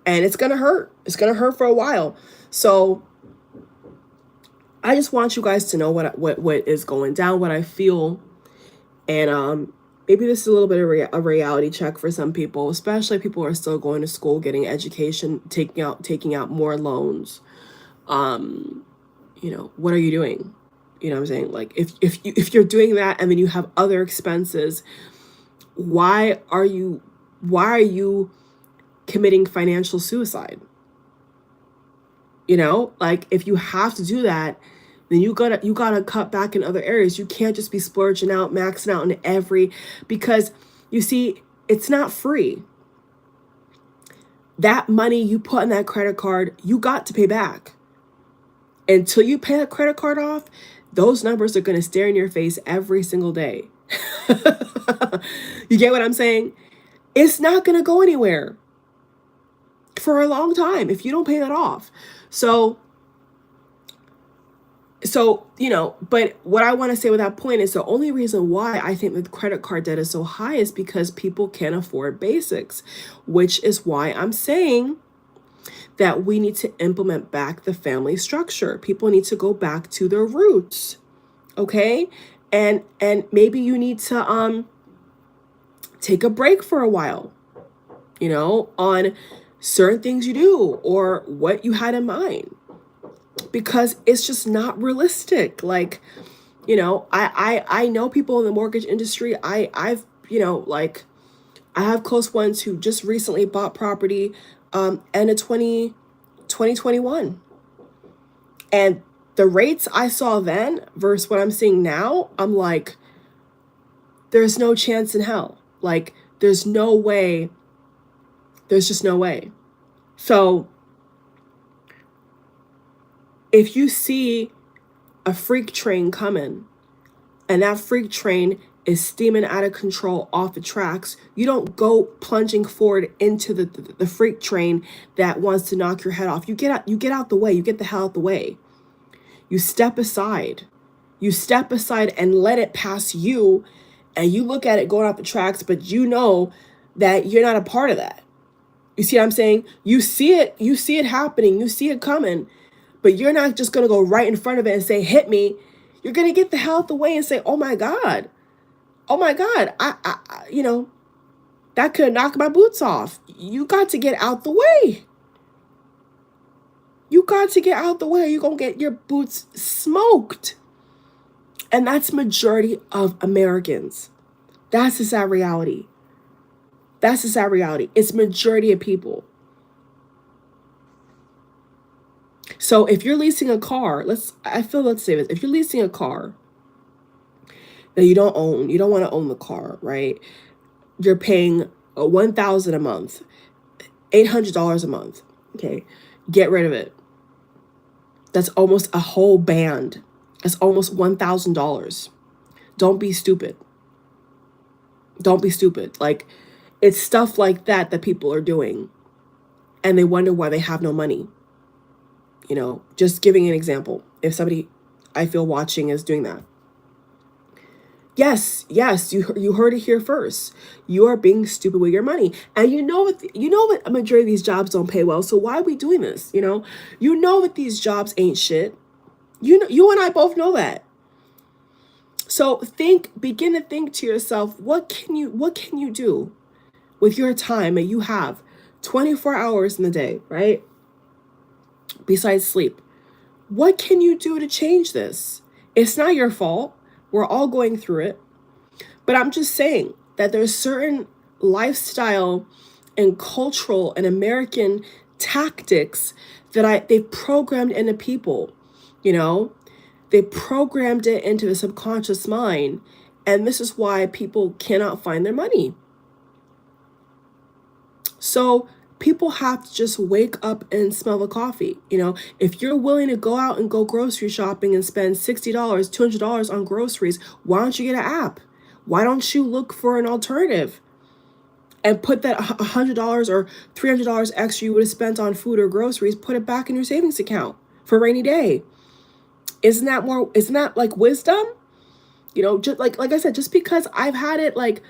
Speaker 1: and it's gonna hurt. It's gonna hurt for a while. So I just want you guys to know what is going down, what I feel, and maybe this is a little bit of a reality check for some people, especially people who are still going to school, getting education, taking out more loans. What are you doing? You know what I'm saying? Like, if you're doing that and then you have other expenses, why are you committing financial suicide? Like, if you have to do that, then you gotta cut back in other areas. You can't just be splurging out, maxing out in because you see, it's not free. That money you put on that credit card, you got to pay back. Until you pay that credit card off, those numbers are going to stare in your face every single day. You get what I'm saying? It's not going to go anywhere for a long time if you don't pay that off. So, but what I want to say with that point is the only reason why I think the credit card debt is so high is because people can't afford basics, which is why I'm saying that we need to implement back the family structure. People need to go back to their roots. Okay? And maybe you need to take a break for a while, on certain things you do or what you had in mind, because it's just not realistic. Like, you know, I know people in the mortgage industry. I've, you know, like, I have close ones who just recently bought property end of 2021. And the rates I saw then versus what I'm seeing now, I'm like, there's no chance in hell. Like, there's no way. There's just no way. So if you see a freak train coming and that freak train is steaming out of control off the tracks, you don't go plunging forward into the freak train that wants to knock your head off. You get out the way. You get the hell out the way. You step aside. You step aside and let it pass you, and you look at it going off the tracks, but you know that you're not a part of that. You see what I'm saying? You see it happening, you see it coming, but you're not just gonna go right in front of it and say, hit me. You're gonna get the hell out the way and say, oh my God, I you know, that could knock my boots off. You got to get out the way. You got to get out the way. You're gonna get your boots smoked. And that's majority of Americans. That's the sad reality. That's the sad reality. It's majority of people. So if you're leasing a car, let's say this. If you're leasing a car that you don't own, you don't want to own the car, right? You're paying $1,000 a month, $800 a month. Okay, get rid of it. That's almost a whole band. That's almost $1,000. Don't be stupid. Don't be stupid. Like, it's stuff like that that people are doing, and they wonder why they have no money. You know, just giving an example. If somebody I feel watching is doing that. Yes, you heard it here first. You are being stupid with your money. And you know what a majority of these jobs don't pay well. So why are we doing this? You know that these jobs ain't shit. You and I both know that. So begin to think to yourself, what can you do with your time that you have 24 hours in the day, right? Besides sleep. What can you do to change this? It's not your fault. We're all going through it. But I'm just saying that there's certain lifestyle and cultural and American tactics that they've programmed into people, you know? They programmed it into the subconscious mind. And this is why people cannot find their money. So people have to just wake up and smell the coffee. You know, if you're willing to go out and go grocery shopping and spend $60, $200 on groceries, why don't you get an app? Why don't you look for an alternative and put that $100 or $300 extra you would have spent on food or groceries, put it back in your savings account for a rainy day? Isn't that like wisdom? You know, just like I said, just because I've had it like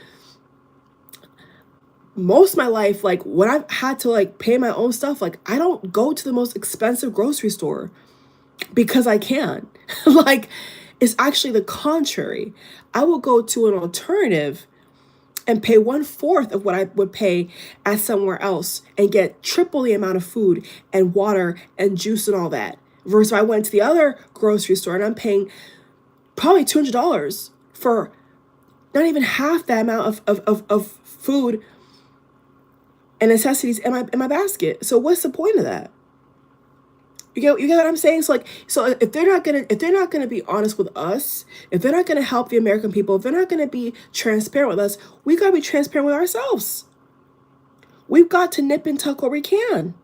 Speaker 1: most of my life, like when I've had to like pay my own stuff, like I don't go to the most expensive grocery store because I can. Like, it's actually the contrary. I will go to an alternative and pay 1/4 of what I would pay at somewhere else and get triple the amount of food and water and juice and all that. Versus I went to the other grocery store and I'm paying probably $200 for not even half that amount of food and necessities in my basket. So what's the point of that? You get what I'm saying? So if they're not gonna be honest with us, if they're not gonna help the American people, if they're not gonna be transparent with us, we gotta be transparent with ourselves. We've got to nip and tuck where we can.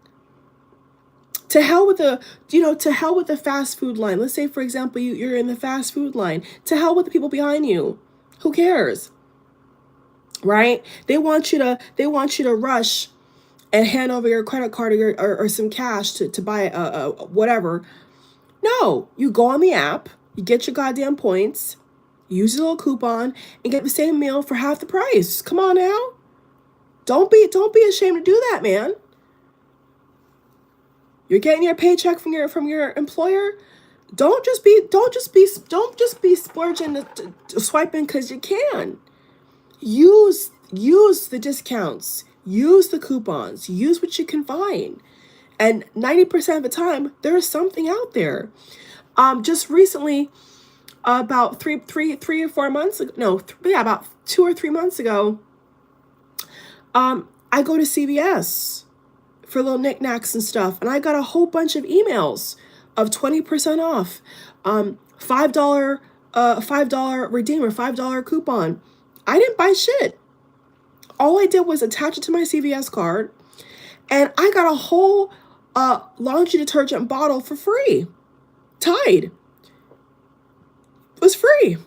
Speaker 1: To hell with the fast food line. Let's say, for example, you're in the fast food line. To hell with the people behind you. Who cares? Right? They want you to rush and hand over your credit card or some cash to buy whatever. No, you go on the app, you get your goddamn points, use a little coupon, and get the same meal for half the price. Come on now. Don't be ashamed to do that, man. You're getting your paycheck from your employer. Don't just be splurging swiping because you can. Use the discounts. Use the coupons. Use what you can find. And 90% of the time, there is something out there. Just recently, about three or 4 months ago, no, yeah, about 2 or 3 months ago, I go to CVS for little knickknacks and stuff, and I got a whole bunch of emails of 20% off, $5 redeemer, $5 coupon. I didn't buy shit. All I did was attach it to my CVS card, and I got a whole laundry detergent bottle for free. Tide. It was free.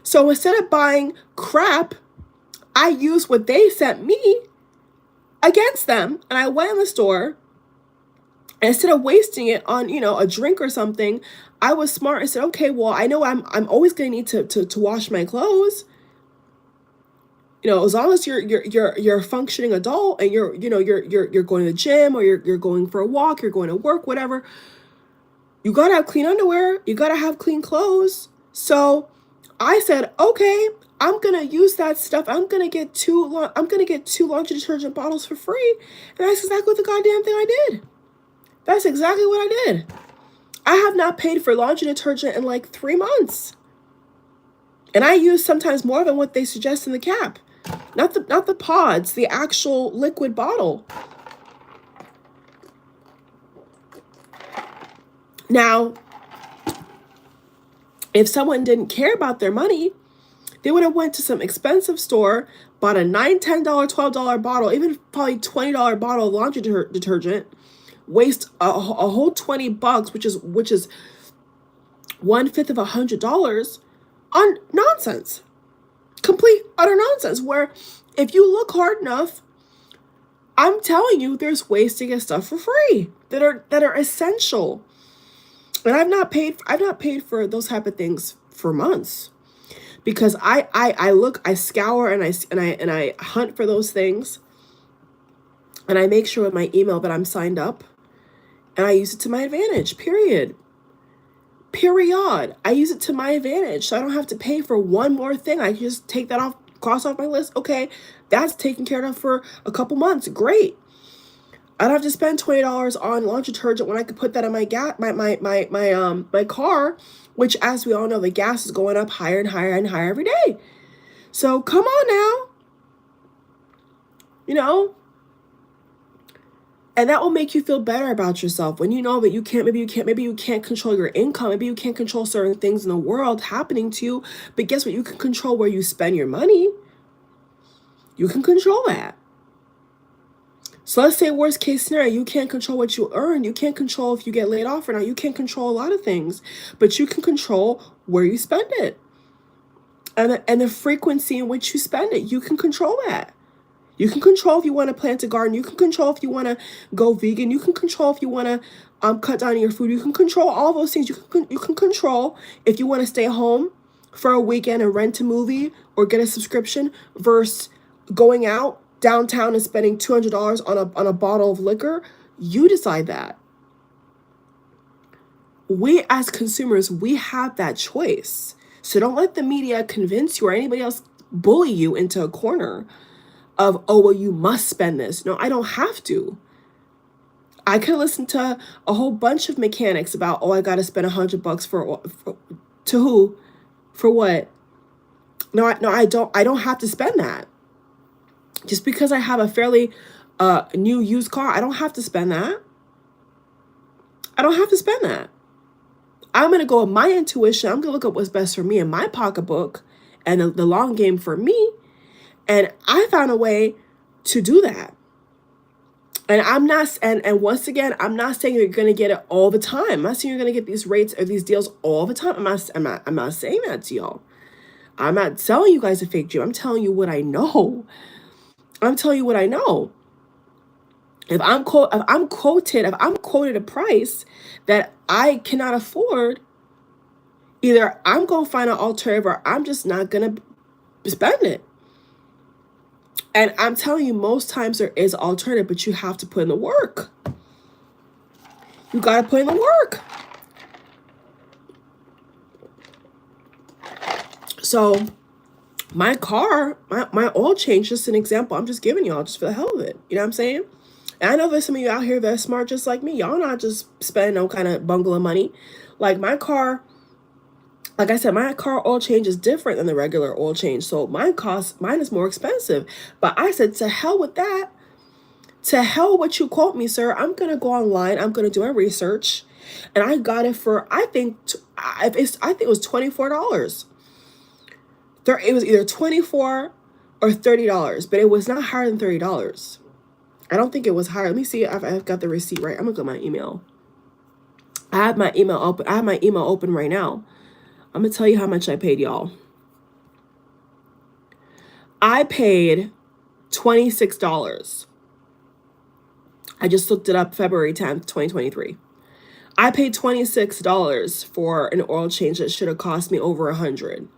Speaker 1: So instead of buying crap, I used what they sent me against them. And I went in the store, and instead of wasting it on, a drink or something, I was smart and said, okay, well, I know I'm always going to need to wash my clothes. As long as you're a functioning adult and you're going to the gym, or you're going for a walk, you're going to work, whatever, you got to have clean underwear. You got to have clean clothes. So I said, okay, I'm going to use that stuff. I'm going to get two laundry detergent bottles for free. And that's exactly the goddamn thing I did. That's exactly what I did. I have not paid for laundry detergent in like 3 months. And I use sometimes more than what they suggest in the cap. Not the pods, the actual liquid bottle. Now, if someone didn't care about their money, they would have went to some expensive store, bought a $9, $10, $12 bottle, even probably $20 bottle of laundry detergent, waste a whole $20, which is 1/5 of $100 on nonsense. Complete utter nonsense. Where if you look hard enough, I'm telling you, there's ways to get stuff for free that are essential. And I've not paid for those type of things for months, because I scour and I hunt for those things, and I make sure with my email that I'm signed up, and I use it to my advantage. Period. I use it to my advantage, so I don't have to pay for one more thing. I just take that off, cross off my list. Okay, that's taken care of for a couple months. Great. I don't have to spend $20 on laundry detergent when I could put that in my car, which, as we all know, the gas is going up higher and higher and higher every day. So come on now, and that will make you feel better about yourself when you know that maybe you can't control your income, maybe you can't control certain things in the world happening to you, but guess what? You can control where you spend your money. You can control that. So let's say worst case scenario, you can't control what you earn. You can't control if you get laid off or not. You can't control a lot of things, but you can control where you spend it and the frequency in which you spend it. You can control that. You can control if you want to plant a garden. You can control if you want to go vegan. You can control if you want to cut down on your food. You can control all those things. You can control if you want to stay home for a weekend and rent a movie or get a subscription versus going out downtown and spending $200 on a bottle of liquor. You decide that. We as consumers, we have that choice. So don't let the media convince you or anybody else bully you into a corner of, oh, well, you must spend this. No, I don't have to. I could listen to a whole bunch of mechanics about, oh, I got to spend $100 for to who? For what? No, I don't have to spend that. Just because I have a fairly new used car, I don't have to spend that. I don't have to spend that. I'm going to go with my intuition. I'm going to look at what's best for me in my pocketbook and the long game for me. And I found a way to do that. And I'm not, and once again, I'm not saying you're going to get it all the time. I'm not saying you're going to get these rates or these deals all the time. I'm not saying that to y'all. I'm not telling you guys a fake dream. I'm telling you what I know. I'm telling you what I know. If I'm quoted a price that I cannot afford, either I'm going to find an alternative or I'm just not going to spend it. And I'm telling you, most times there is an alternative, but you have to put in the work. You got to put in the work. So My car, my oil change, just an example. I'm just giving y'all just for the hell of it. You know what I'm saying? And I know there's some of you out here that are smart just like me. Y'all not just spending no kind of bungalow money. Like my car, like I said, my car oil change is different than the regular oil change. So mine is more expensive. But I said, to hell with that. To hell what you quote me, sir. I'm going to go online. I'm going to do my research. And I got it for, I think it was $24. It was either $24 or $30, but it was not higher than $30. I don't think it was higher. Let me see if I've got the receipt right. I'm going to go to my email. I have my email open right now. I'm going to tell you how much I paid, y'all. I paid $26. I just looked it up, February 10th, 2023. I paid $26 for an oil change that should have cost me over $100.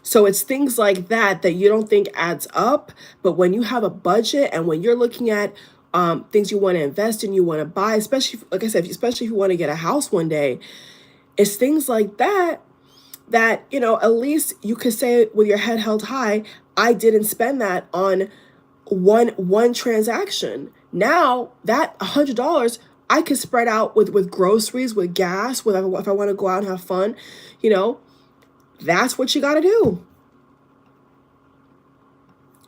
Speaker 1: So it's things like that you don't think adds up. But when you have a budget and when you're looking at things you want to invest in, you want to buy, especially, like I said, especially if you want to get a house one day, it's things like that, you know, at least you could say with your head held high, I didn't spend that on one transaction. Now that $100 I could spread out with groceries, with gas, if I want to go out and have fun, you know, that's what you got to do.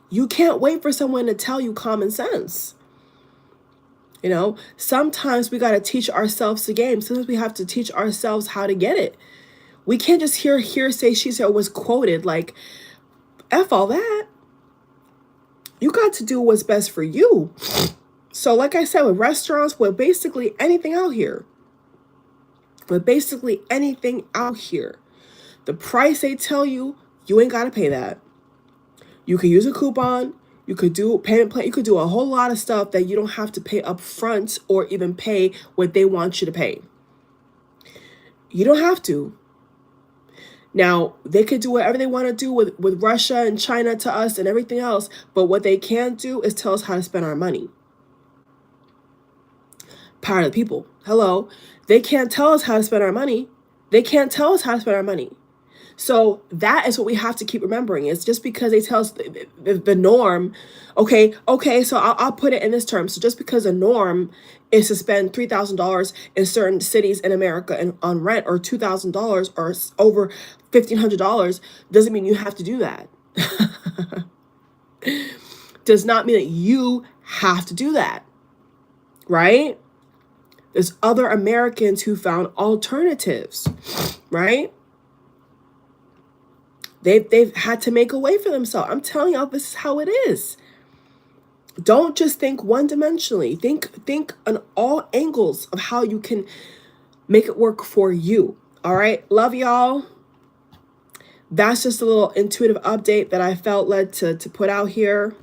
Speaker 1: You can't wait for someone to tell you common sense. You know, sometimes we got to teach ourselves the game. Sometimes we have to teach ourselves how to get it. We can't just hear hearsay, she said, was quoted. Like, F all that. You got to do what's best for you. So like I said, with restaurants, with basically anything out here. The price they tell you, you ain't got to pay that. You could use a coupon. You could do payment plan. You could do a whole lot of stuff that you don't have to pay up front or even pay what they want you to pay. You don't have to. Now, they could do whatever they want to do with Russia and China to us and everything else. But what they can't do is tell us how to spend our money. Power of the people. Hello. They can't tell us how to spend our money. So that is what we have to keep remembering. It's just because they tell us the norm. Okay, so I'll put it in this term. So just because the norm is to spend $3,000 in certain cities in America on rent, or $2,000 or over $1,500, doesn't mean you have to do that. Does not mean that you have to do that, right? There's other Americans who found alternatives, right? They've had to make a way for themselves. I'm telling y'all, this is how it is. Don't just think one-dimensionally. Think on all angles of how you can make it work for you. All right? Love y'all. That's just a little intuitive update that I felt led to put out here.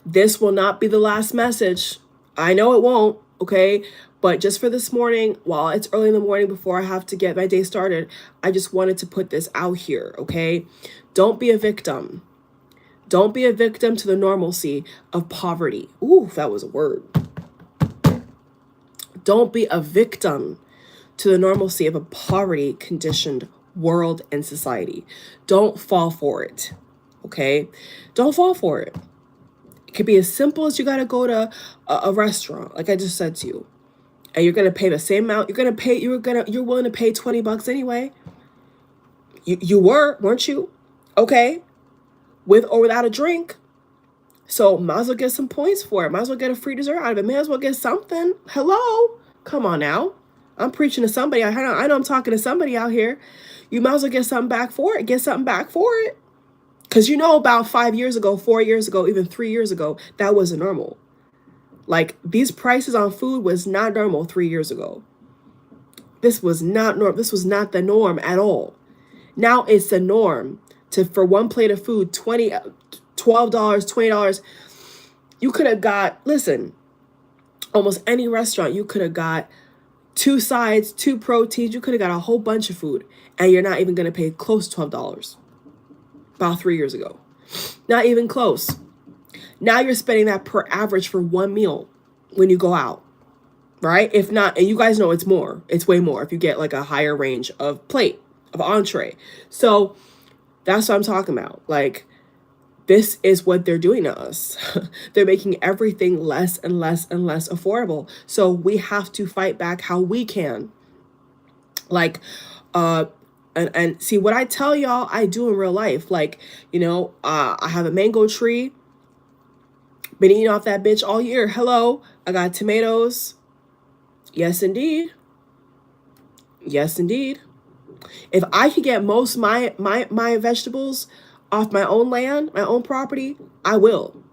Speaker 1: This will not be the last message. I know it won't, okay? But just for this morning, while it's early in the morning before I have to get my day started, I just wanted to put this out here, okay? Don't be a victim. Don't be a victim to the normalcy of poverty. Ooh, that was a word. Don't be a victim to the normalcy of a poverty-conditioned world and society. Don't fall for it, okay? Don't fall for it. It could be as simple as you got to go to a restaurant, like I just said to you. And you're going to pay the same amount. You're willing to pay $20 anyway. You weren't you? Okay. With or without a drink. So might as well get some points for it. Might as well get a free dessert out of it. May as well get something. Hello. Come on now. I'm preaching to somebody. I know I'm talking to somebody out here. You might as well get something back for it. Get something back for it. Because you know, about 5 years ago, 4 years ago, even 3 years ago, that wasn't normal. Like, these prices on food was not normal 3 years ago. This was not normal. This was not the norm at all. Now it's the norm for one plate of food, $12, $20. You could have got, listen, almost any restaurant, you could have got 2 sides, 2 proteins. You could have got a whole bunch of food, and you're not even going to pay close to $12. About 3 years ago. Not even close. Now you're spending that per average for one meal when you go out, right? If not, and you guys know it's more. It's way more if you get like a higher range of plate, of entree. So That's what I'm talking about. Like, this is what they're doing to us. They're making everything less and less and less affordable. So we have to fight back how we can. Like, and see what I tell y'all, I do in real life. Like, I have a mango tree. Been eating off that bitch all year. Hello, I got tomatoes. Yes, indeed. Yes, indeed. If I could get most my vegetables off my own land, my own property, I will.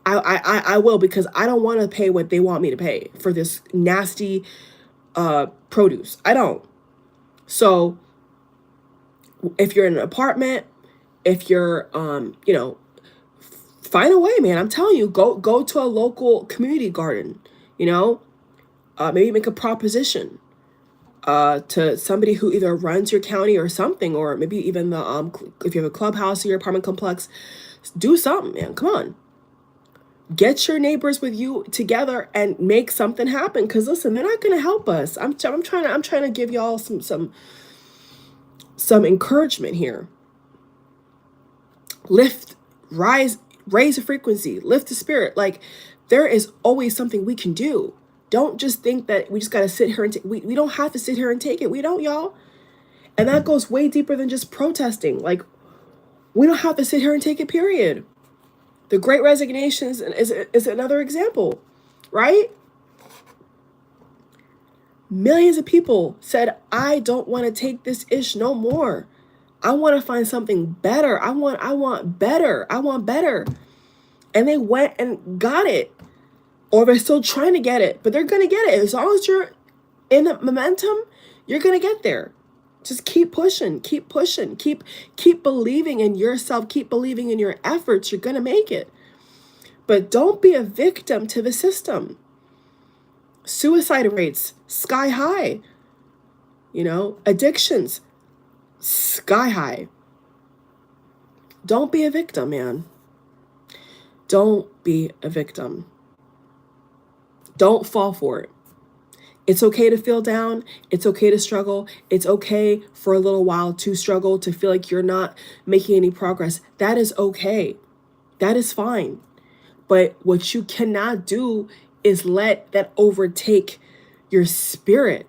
Speaker 1: I will, because I don't want to pay what they want me to pay for this nasty produce. I don't. So if you're in an apartment, if you're find a way, man. I'm telling you, go to a local community garden. Maybe make a proposition to somebody who either runs your county or something, or maybe even the if you have a clubhouse in your apartment complex, do something, man. Come on, get your neighbors with you together and make something happen. Because listen, they're not going to help us. I'm trying to give y'all some encouragement here. Raise the frequency, lift the spirit. Like, there is always something we can do. Don't just think that we just got to sit here and we don't have to sit here and take it. We don't, y'all. And that goes way deeper than just protesting. Like, we don't have to sit here and take it, period. The Great Resignation is another example, right? Millions of people said, I don't want to take this ish no more. I want to find something better. I want better. I want better. And they went and got it. Or they're still trying to get it, but they're going to get it. As long as you're in the momentum, you're going to get there. Just keep pushing, keep believing in yourself, keep believing in your efforts. You're going to make it. But don't be a victim to the system. Suicide rates, sky high. Addictions, sky high. Don't be a victim, man. Don't be a victim. Don't fall for it. It's okay to feel down. It's okay to struggle. It's okay for a little while to struggle, to feel like you're not making any progress. That is okay. That is fine. But what you cannot do is let that overtake your spirit,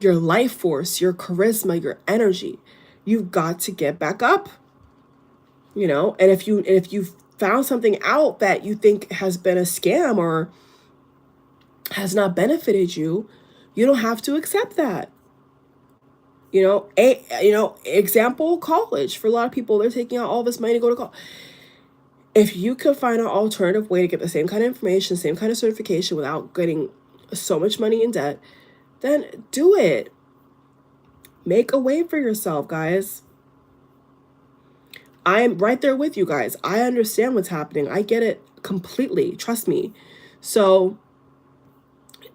Speaker 1: your life force, your charisma, your energy. You've got to get back up. And if you found something out that you think has been a scam or has not benefited you, you don't have to accept that. Example, college. For a lot of people, they're taking out all this money to go to college. If you could find an alternative way to get the same kind of information, same kind of certification without getting so much money in debt, then do it. Make a way for yourself, guys. I am right there with you guys. I understand what's happening. I get it completely. Trust me. So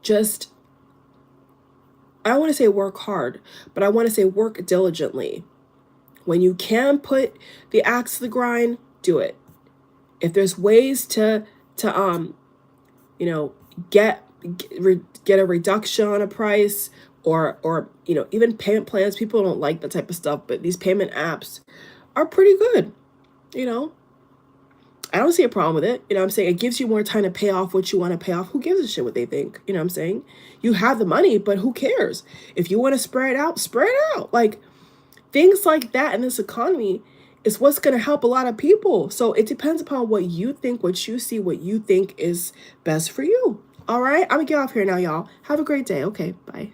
Speaker 1: just, I don't want to say work hard, but I want to say work diligently. When you can put the axe to the grind, do it. If there's ways to get a reduction on a price, or even payment plans. People don't like that type of stuff, but these payment apps are pretty good. I don't see a problem with it. I'm saying? It gives you more time to pay off what you want to pay off. Who gives a shit what they think? I'm saying? You have the money, but who cares? If you want to spread it out. Like, things like that in this economy is what's going to help a lot of people. So it depends upon what you think, what you see, what you think is best for you. All right? I'm going to get off here now, y'all. Have a great day. Okay, bye.